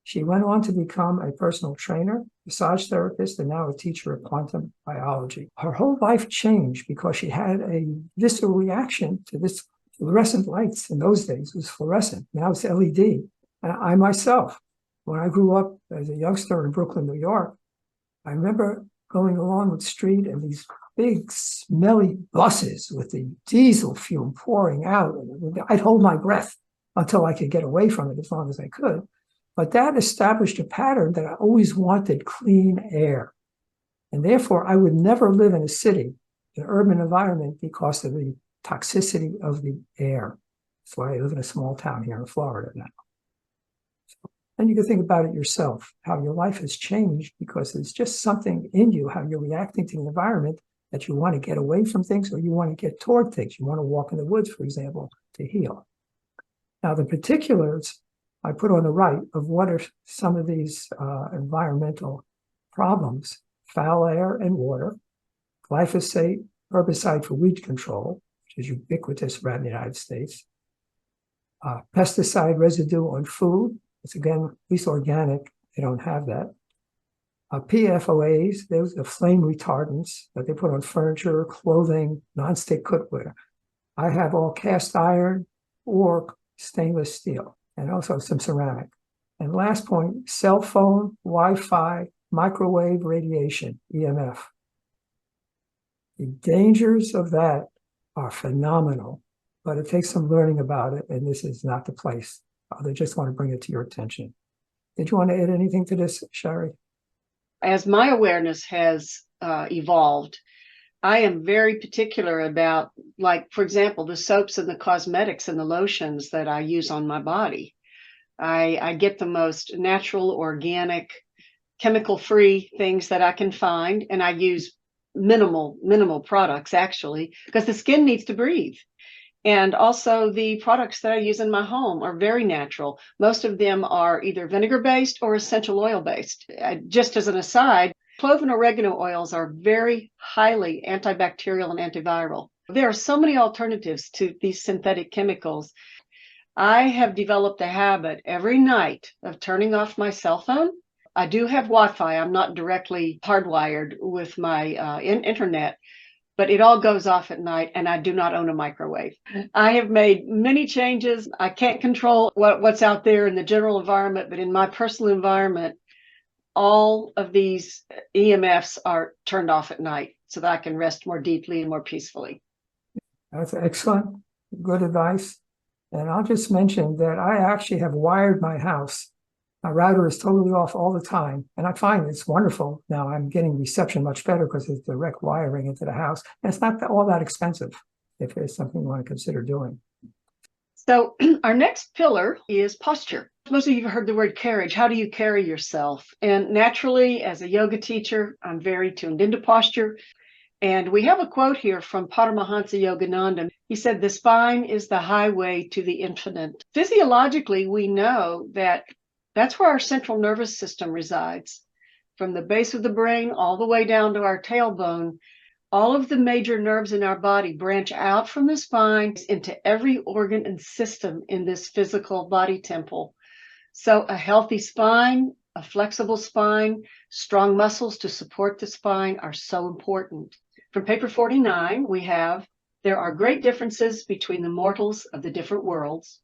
She went on to become a personal trainer, massage therapist, and now a teacher of quantum biology. Her whole life changed because she had a visceral reaction to this fluorescent lights. In those days, it was fluorescent. Now it's LED. And I myself, when I grew up as a youngster in Brooklyn, New York, I remember going along the street and these big smelly buses with the diesel fume pouring out. I'd hold my breath until I could get away from it as long as I could. But that established a pattern that I always wanted clean air. And therefore, I would never live in a city, an urban environment, because of the toxicity of the air. That's why I live in a small town here in Florida now. And you can think about it yourself, how your life has changed because there's just something in you, how you're reacting to the environment, that you want to get away from things or you want to get toward things. You want to walk in the woods, for example, to heal. Now, the particulars I put on the right of what are some of these environmental problems: foul air and water, glyphosate, herbicide for weed control, which is ubiquitous around the United States, pesticide residue on food. It's again, at least organic, they don't have that. PFOAs, those are flame retardants that they put on furniture, clothing, nonstick cookware. I have all cast iron or stainless steel, and also some ceramic. And last point, cell phone, Wi-Fi, microwave radiation, EMF. The dangers of that are phenomenal, but it takes some learning about it, and this is not the place. They just want to bring it to your attention. Did you want to add anything to this, Sherry? As my awareness has evolved, I am very particular about, like, for example, the soaps and the cosmetics and the lotions that I use on my body. I get the most natural, organic, chemical-free things that I can find, and I use minimal products, actually, because the skin needs to breathe. And also the products that I use in my home are very natural. Most of them are either vinegar-based or essential oil-based. Just as an aside, clove and oregano oils are very highly antibacterial and antiviral. There are so many alternatives to these synthetic chemicals. I have developed a habit every night of turning off my cell phone. I do have Wi-Fi. I'm not directly hardwired with my internet, but it all goes off at night, and I do not own a microwave. I have made many changes. I can't control what's out there in the general environment, but in my personal environment, all of these EMFs are turned off at night so that I can rest more deeply and more peacefully. That's excellent, good advice. And I'll just mention that I actually have wired my house. My router is totally off all the time, and I find it's wonderful. Now I'm getting reception much better because it's direct wiring into the house. And it's not all that expensive if it's something you want to consider doing. So our next pillar is posture. Most of you have heard the word carriage. How do you carry yourself? And naturally, as a yoga teacher, I'm very tuned into posture. And we have a quote here from Paramahansa Yogananda. He said, "The spine is the highway to the infinite." Physiologically, we know that that's where our central nervous system resides. From the base of the brain all the way down to our tailbone, all of the major nerves in our body branch out from the spine into every organ and system in this physical body temple. So a healthy spine, a flexible spine, strong muscles to support the spine are so important. From paper 49, we have, "There are great differences between the mortals of the different worlds,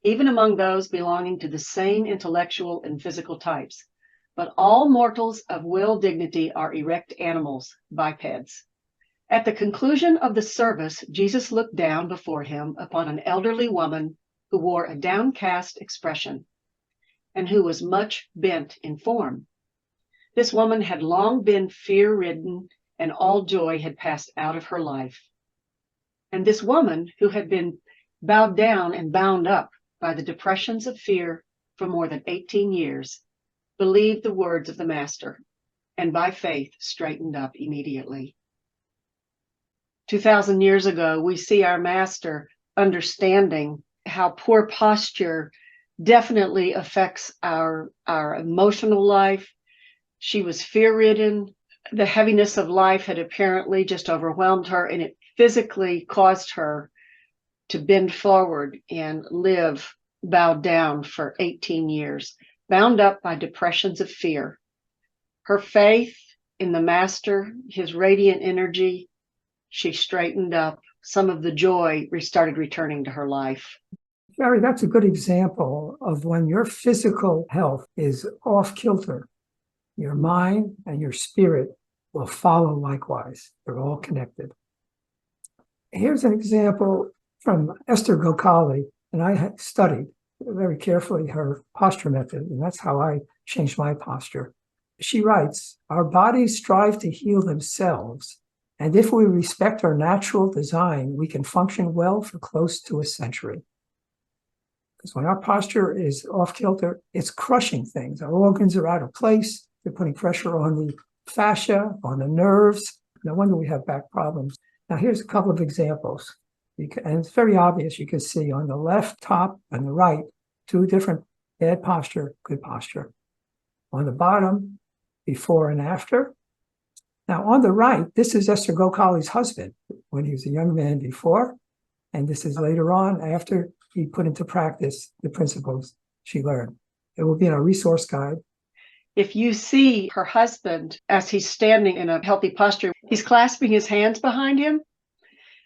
even among those belonging to the same intellectual and physical types. But all mortals of will dignity are erect animals, bipeds." At the conclusion of the service, Jesus looked down before him upon an elderly woman who wore a downcast expression and who was much bent in form. This woman had long been fear-ridden, and all joy had passed out of her life. And this woman, who had been bowed down and bound up by the depressions of fear for more than 18 years, believed the words of the Master, and by faith straightened up immediately. 2,000 years ago, we see our Master understanding how poor posture definitely affects our emotional life. She was fear-ridden. The heaviness of life had apparently just overwhelmed her, and it physically caused her to bend forward and live bowed down for 18 years, bound up by depressions of fear. Her faith in the Master, his radiant energy, she straightened up. Some of the joy started returning to her life. Sherry, that's a good example of when your physical health is off kilter, your mind and your spirit will follow likewise. They're all connected. Here's an example from Esther Gokali, and I studied very carefully her posture method, and that's how I changed my posture. She writes, "Our bodies strive to heal themselves, and if we respect our natural design, we can function well for close to a century." Because when our posture is off kilter, it's crushing things. Our organs are out of place. They're putting pressure on the fascia, on the nerves. No wonder we have back problems. Now, here's a couple of examples. And it's very obvious. You can see on the left top and the right, two different bad posture, good posture. On the bottom, before and after. Now, on the right, this is Esther Gokali's husband when he was a young man before. And this is later on after he put into practice the principles she learned. It will be in our resource guide. If you see her husband as he's standing in a healthy posture, he's clasping his hands behind him.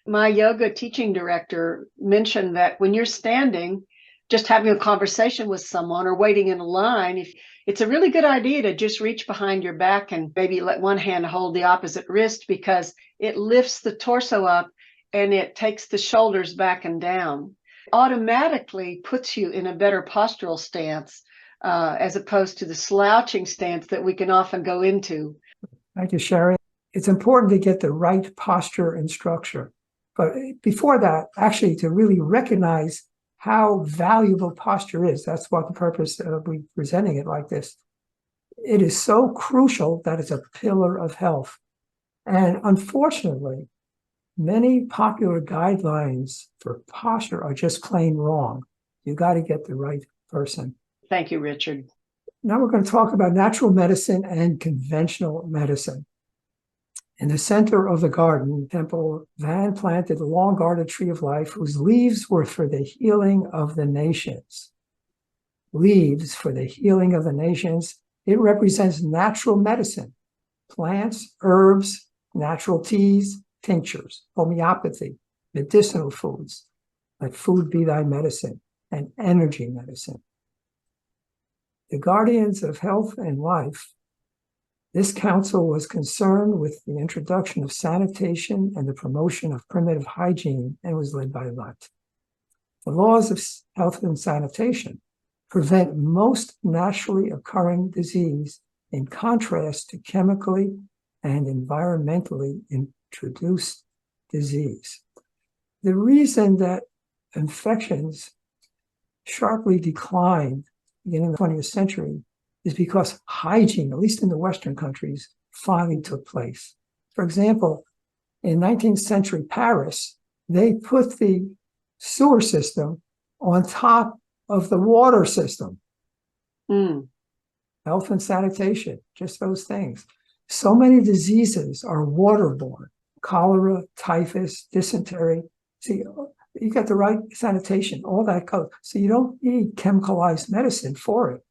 My yoga teaching director mentioned that when you're standing, just having a conversation with someone or waiting in a line, it's a really good idea to just reach behind your back and maybe let one hand hold the opposite wrist, because it lifts the torso up and it takes the shoulders back and down. Automatically puts you in a better postural stance as opposed to the slouching stance that we can often go into. Thank you, Sherry. It's important to get the right posture and structure. But before that, actually, to really recognize how valuable posture is, that's what the purpose of presenting it like this. It is so crucial that it's a pillar of health. And unfortunately, Many popular guidelines for posture are just plain wrong. You got to get the right person. Thank you, Richard. Now we're going to talk about natural medicine and conventional medicine. In the center of the garden, Temple Van planted a long-guarded tree of life whose leaves were for the healing of the nations. Leaves for the healing of the nations. It represents natural medicine, plants, herbs, natural teas, tinctures, homeopathy, medicinal foods, let food be thy medicine, and energy medicine. The guardians of health and life, this council was concerned with the introduction of sanitation and the promotion of primitive hygiene and was led by Lot. The laws of health and sanitation prevent most naturally occurring disease in contrast to chemically and environmentally introduced disease. The reason that infections sharply declined beginning of the 20th century is because hygiene, at least in the Western countries, finally took place. For example, in 19th century Paris, they put the sewer system on top of the water system. Health and sanitation, just those things. So many diseases are waterborne: cholera, typhus, dysentery. See, you got the right sanitation, all that goes. So you don't need chemicalized medicine for it.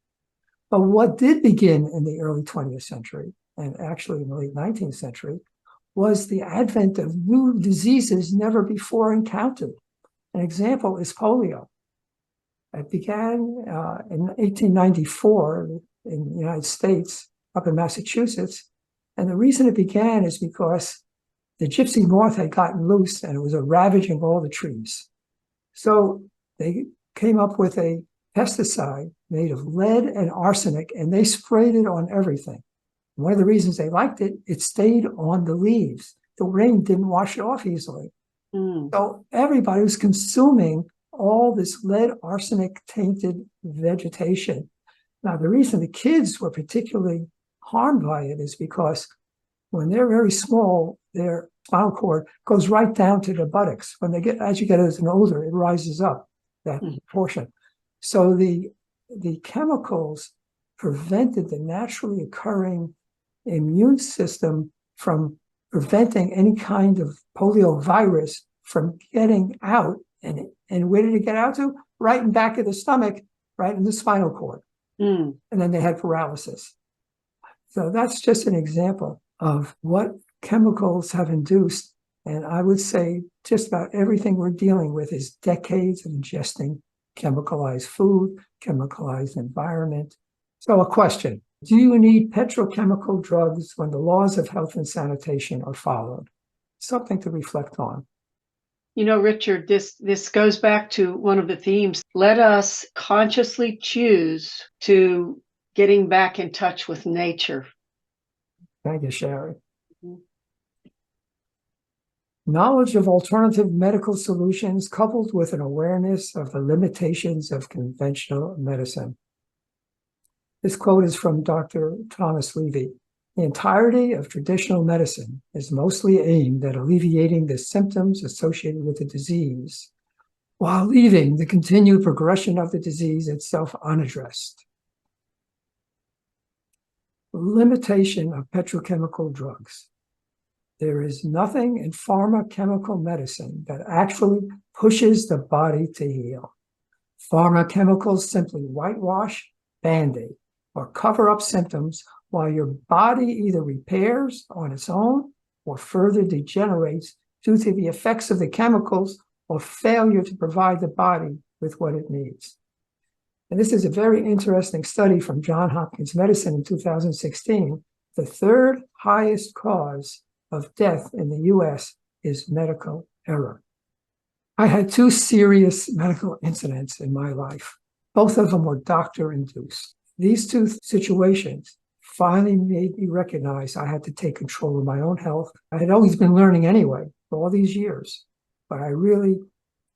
But what did begin in the early 20th century, and actually in the late 19th century, was the advent of new diseases never before encountered. An example is polio. It began in 1894 in the United States, up in Massachusetts. And the reason it began is because the gypsy moth had gotten loose and it was ravaging all the trees. So they came up with a pesticide made of lead and arsenic, and they sprayed it on everything. One of the reasons they liked it, it stayed on the leaves. The rain didn't wash it off easily. So everybody was consuming all this lead arsenic tainted vegetation. Now, the reason the kids were particularly harmed by it is because when they're very small, their spinal cord goes right down to the buttocks. When they get, as you get as an older, it rises up, that portion. So the chemicals prevented the naturally occurring immune system from preventing any kind of polio virus from getting out. And where did it get out to? Right in back of the stomach, right in the spinal cord. And then they had paralysis. So that's just an example of what chemicals have induced. And I would say just about everything we're dealing with is decades of ingesting chemicalized food, chemicalized environment. So a question: do you need petrochemical drugs when the laws of health and sanitation are followed? Something to reflect on. You know, Richard, this goes back to one of the themes. Let us consciously choose to getting back in touch with nature. Thank you, Sherry. Knowledge of alternative medical solutions coupled with an awareness of the limitations of conventional medicine. This quote is from Dr. Thomas Levy. The entirety of traditional medicine is mostly aimed at alleviating the symptoms associated with the disease, while leaving the continued progression of the disease itself unaddressed. Limitation of petrochemical drugs. There is nothing in pharmaceutical medicine that actually pushes the body to heal. Pharmaceuticals simply whitewash, band-aid, or cover up symptoms while your body either repairs on its own or further degenerates due to the effects of the chemicals or failure to provide the body with what it needs. And this is a very interesting study from Johns Hopkins Medicine in 2016. The third highest cause of death in the US is medical error. I had two serious medical incidents in my life. Both of them were doctor-induced. These two situations finally made me recognize I had to take control of my own health. I had always been learning anyway for all these years, but I really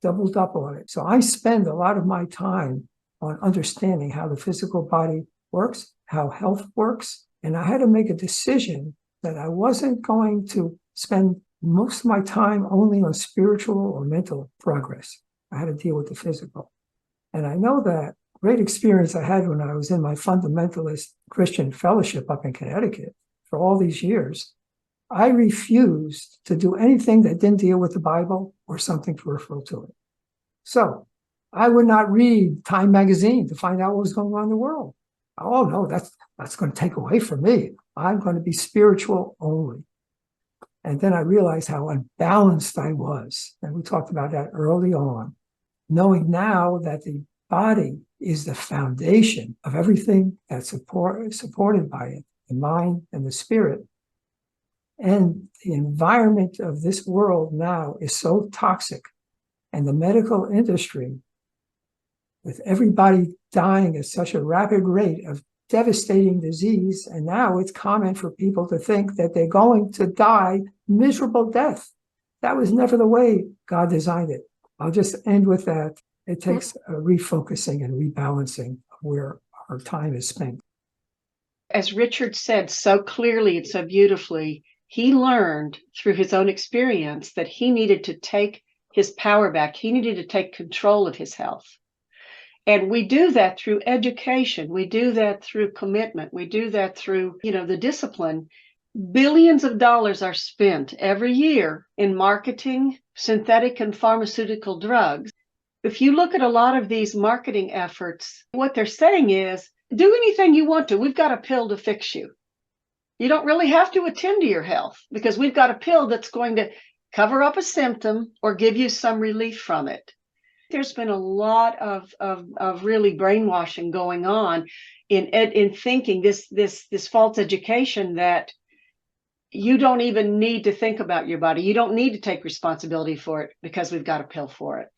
doubled up on it. So I spend a lot of my time on understanding how the physical body works, how health works, and I had to make a decision that I wasn't going to spend most of my time only on spiritual or mental progress. I had to deal with the physical. And I know that great experience I had when I was in my fundamentalist Christian fellowship up in Connecticut for all these years. I refused to do anything that didn't deal with the Bible or something peripheral to it. So I would not read Time magazine to find out what was going on in the world. Oh no, that's going to take away from me. I'm going to be spiritual only. And then I realized how unbalanced I was. And we talked about that early on, knowing now that the body is the foundation of everything that's supported by it, the mind and the spirit. And the environment of this world now is so toxic. And the medical industry, with everybody dying at such a rapid rate of devastating disease, and now it's common for people to think that they're going to die miserable death. That was never the way God designed it. I'll just end with that. It takes a refocusing and rebalancing of where our time is spent. As Richard said so clearly and so beautifully, he learned through his own experience that he needed to take his power back. He needed to take control of his health. And we do that through education. We do that through commitment. We do that through, the discipline. Billions of dollars are spent every year in marketing synthetic and pharmaceutical drugs. If you look at a lot of these marketing efforts, what they're saying is, do anything you want to. We've got a pill to fix you. You don't really have to attend to your health because we've got a pill that's going to cover up a symptom or give you some relief from it. There's been a lot of really brainwashing going on in thinking this false education that you don't even need to think about your body. You don't need to take responsibility for it because we've got a pill for it.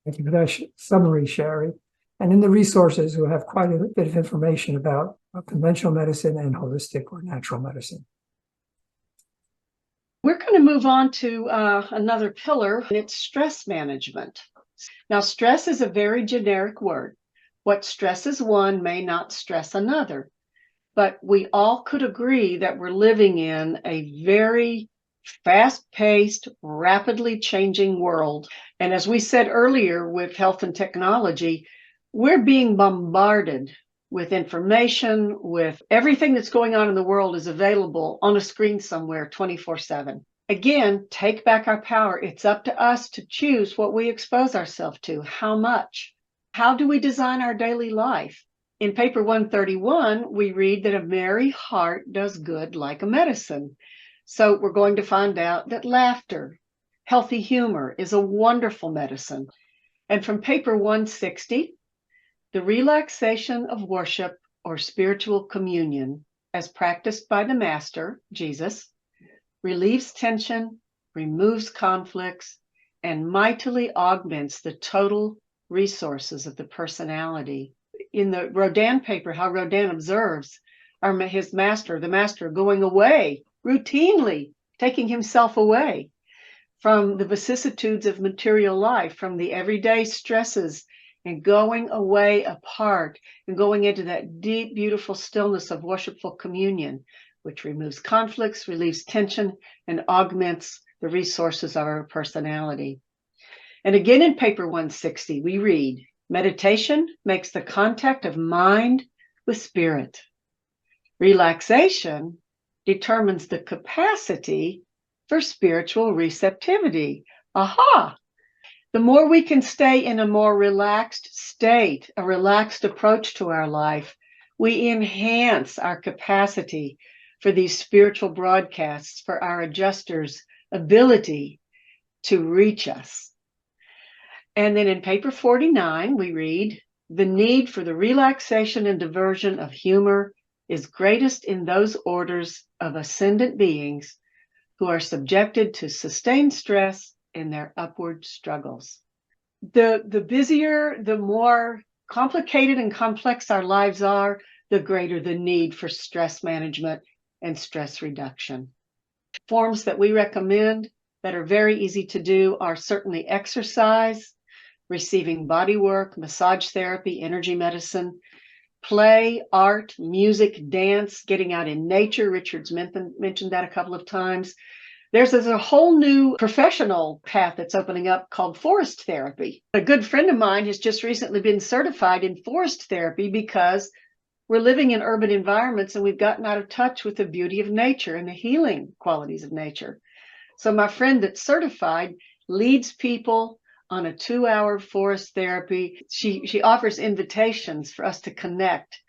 Thank you for that summary, Sherry. And in the resources, we'll have quite a bit of information about conventional medicine and holistic or natural medicine. We're going to move on to another pillar, and it's stress management. Now, stress is a very generic word. What stresses one may not stress another. But we all could agree that we're living in a very fast-paced, rapidly changing world. And as we said earlier with health and technology, we're being bombarded with information, with everything that's going on in the world is available on a screen somewhere 24/7. Again, take back our power. It's up to us to choose what we expose ourselves to, how much. How do we design our daily life? In paper 131, we read that a merry heart does good like a medicine. So we're going to find out that laughter, healthy humor is a wonderful medicine. And from paper 160, the relaxation of worship or spiritual communion as practiced by the Master, Jesus, relieves tension, removes conflicts, and mightily augments the total resources of the personality. In the Rodin paper, how Rodin observes his master, the master, going away, routinely taking himself away from the vicissitudes of material life, from the everyday stresses, and going away apart and going into that deep, beautiful stillness of worshipful communion, which removes conflicts, relieves tension, and augments the resources of our personality. And again in paper 160, we read, meditation makes the contact of mind with spirit. Relaxation determines the capacity for spiritual receptivity. Aha! The more we can stay in a more relaxed state, a relaxed approach to our life, we enhance our capacity for these spiritual broadcasts, for our adjusters' ability to reach us. And then in paper 49, we read, the need for the relaxation and diversion of humor is greatest in those orders of ascendant beings who are subjected to sustained stress in their upward struggles. The busier, the more complicated and complex our lives are, the greater the need for stress management and stress reduction. Forms that we recommend that are very easy to do are certainly exercise, receiving body work, massage therapy, energy medicine, play, art, music, dance, getting out in nature. Richard's mentioned that a couple of times. There's a whole new professional path that's opening up called forest therapy. A good friend of mine has just recently been certified in forest therapy because we're living in urban environments and we've gotten out of touch with the beauty of nature and the healing qualities of nature. So my friend that's certified leads people on a 2-hour forest therapy. She offers invitations for us to connect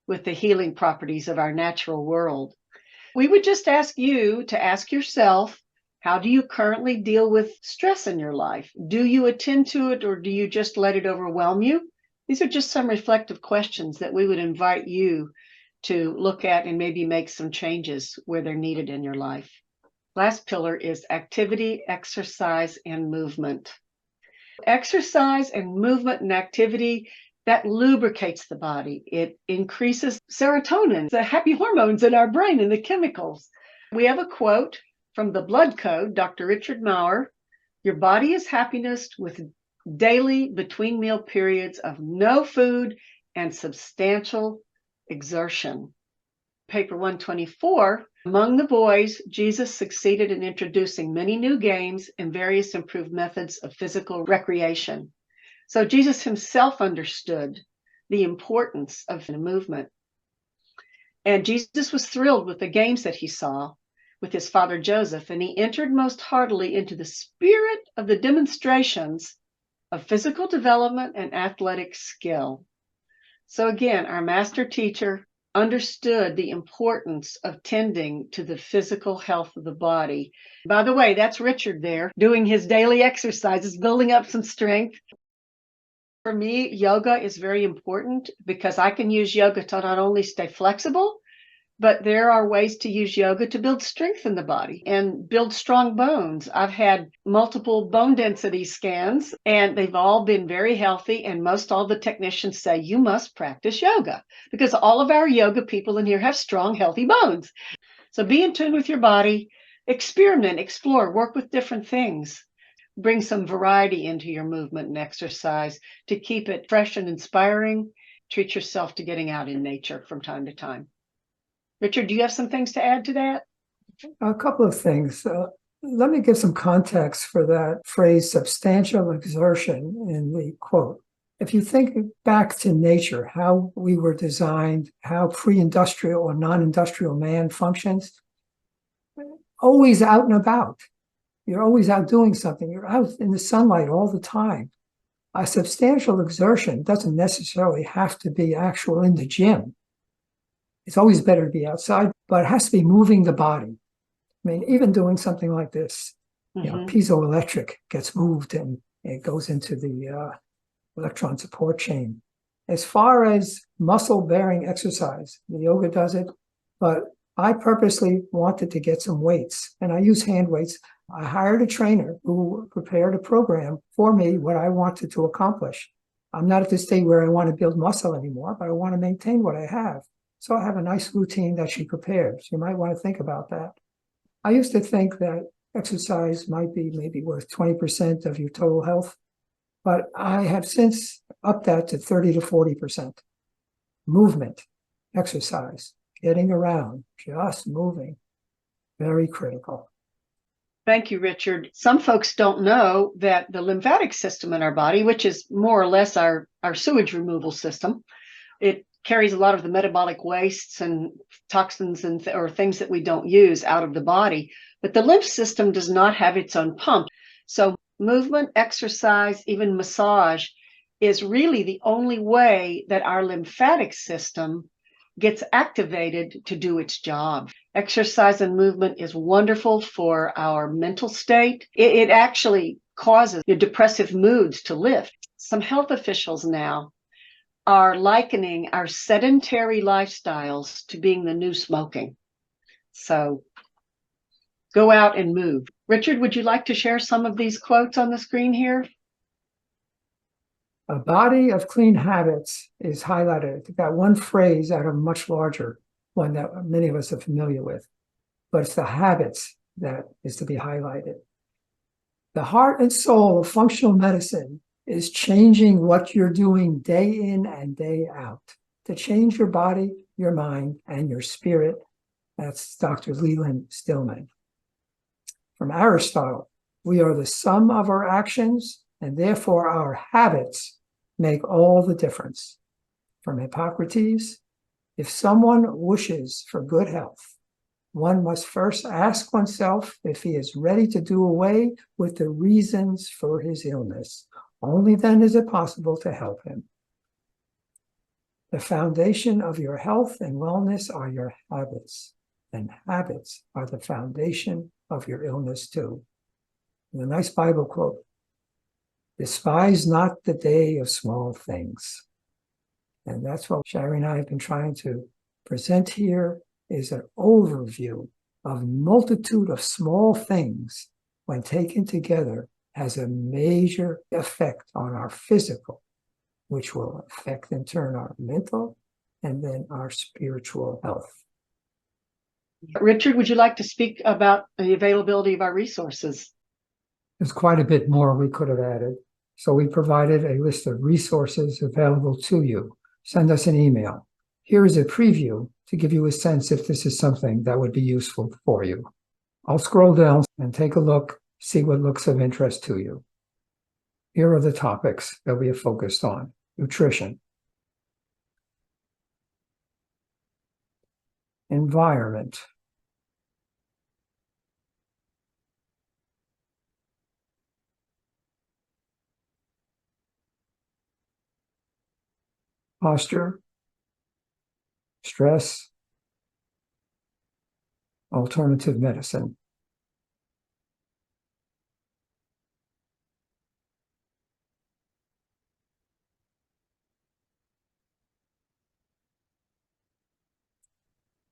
with the healing properties of our natural world. We would just ask you to ask yourself, how do you currently deal with stress in your life? Do you attend to it or do you just let it overwhelm you? These are just some reflective questions that we would invite you to look at and maybe make some changes where they're needed in your life. Last pillar is activity, exercise, and movement. Exercise and movement and activity, that lubricates the body. It increases serotonin, the happy hormones in our brain and the chemicals. We have a quote from the Blood Code, Dr. Richard Maurer: "Your body is happiness with daily between meal periods of no food and substantial exertion." Paper 124, among the boys, Jesus succeeded in introducing many new games and various improved methods of physical recreation. So Jesus himself understood the importance of movement. And Jesus was thrilled with the games that he saw with his father Joseph, and he entered most heartily into the spirit of the demonstrations of physical development and athletic skill. So again, our master teacher understood the importance of tending to the physical health of the body. By the way, that's Richard there doing his daily exercises, building up some strength. For me, yoga is very important because I can use yoga to not only stay flexible, but there are ways to use yoga to build strength in the body and build strong bones. I've had multiple bone density scans and they've all been very healthy. And most all the technicians say you must practice yoga because all of our yoga people in here have strong, healthy bones. So be in tune with your body, experiment, explore, work with different things. Bring some variety into your movement and exercise to keep it fresh and inspiring. Treat yourself to getting out in nature from time to time. Richard, do you have some things to add to that? A couple of things. Let me give some context for that phrase, substantial exertion, in the quote. If you think back to nature, how we were designed, how pre-industrial or non-industrial man functions, always out and about. You're always out doing something. You're out in the sunlight all the time. A substantial exertion doesn't necessarily have to be actual in the gym. It's always better to be outside, but it has to be moving the body. I mean, even doing something like this, piezoelectric gets moved and it goes into the electron support chain. As far as muscle-bearing exercise, the yoga does it, but I purposely wanted to get some weights, and I use hand weights. I hired a trainer who prepared a program for me, what I wanted to accomplish. I'm not at the state where I want to build muscle anymore, but I want to maintain what I have. So I have a nice routine that she prepares. You might want to think about that. I used to think that exercise might be maybe worth 20% of your total health, but I have since upped that to 30 to 40%. Movement, exercise, getting around, just moving, very critical. Thank you, Richard. Some folks don't know that the lymphatic system in our body, which is more or less our sewage removal system, it carries a lot of the metabolic wastes and toxins and or things that we don't use out of the body. But the lymph system does not have its own pump. So movement, exercise, even massage is really the only way that our lymphatic system gets activated to do its job. Exercise and movement is wonderful for our mental state. It actually causes your depressive moods to lift. Some health officials now are likening our sedentary lifestyles to being the new smoking. So go out and move. Richard, would you like to share some of these quotes on the screen here? A body of clean habits is highlighted. I've got one phrase out of a much larger one that many of us are familiar with, but it's the habits that is to be highlighted. The heart and soul of functional medicine is changing what you're doing day in and day out to change your body, your mind, and your spirit. That's Dr. Leland Stillman. From Aristotle, we are the sum of our actions, and therefore our habits make all the difference. From Hippocrates, if someone wishes for good health, one must first ask oneself if he is ready to do away with the reasons for his illness. Only then is it possible to help him. The foundation of your health and wellness are your habits, and habits are the foundation of your illness too. And a nice Bible quote: despise not the day of small things. And that's what Sherry and I have been trying to present here, is an overview of a multitude of small things, when taken together, has a major effect on our physical, which will affect in turn our mental and then our spiritual health. Richard, would you like to speak about the availability of our resources? There's quite a bit more we could have added. So we provided a list of resources available to you. Send us an email. Here is a preview to give you a sense if this is something that would be useful for you. I'll scroll down and take a look, see what looks of interest to you. Here are the topics that we have focused on: nutrition, environment, posture, stress, alternative medicine.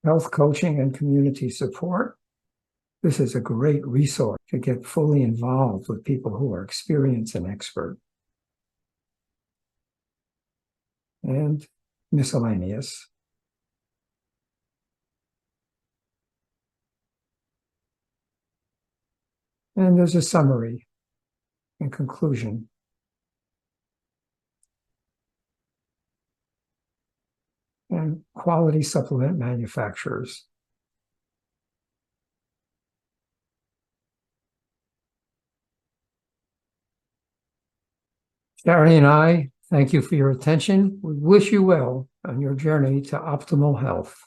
Health coaching and community support. This is a great resource to get fully involved with people who are experienced and expert. And miscellaneous. And there's a summary and conclusion. And quality supplement manufacturers. Sherry and I thank you for your attention. We wish you well on your journey to optimal health.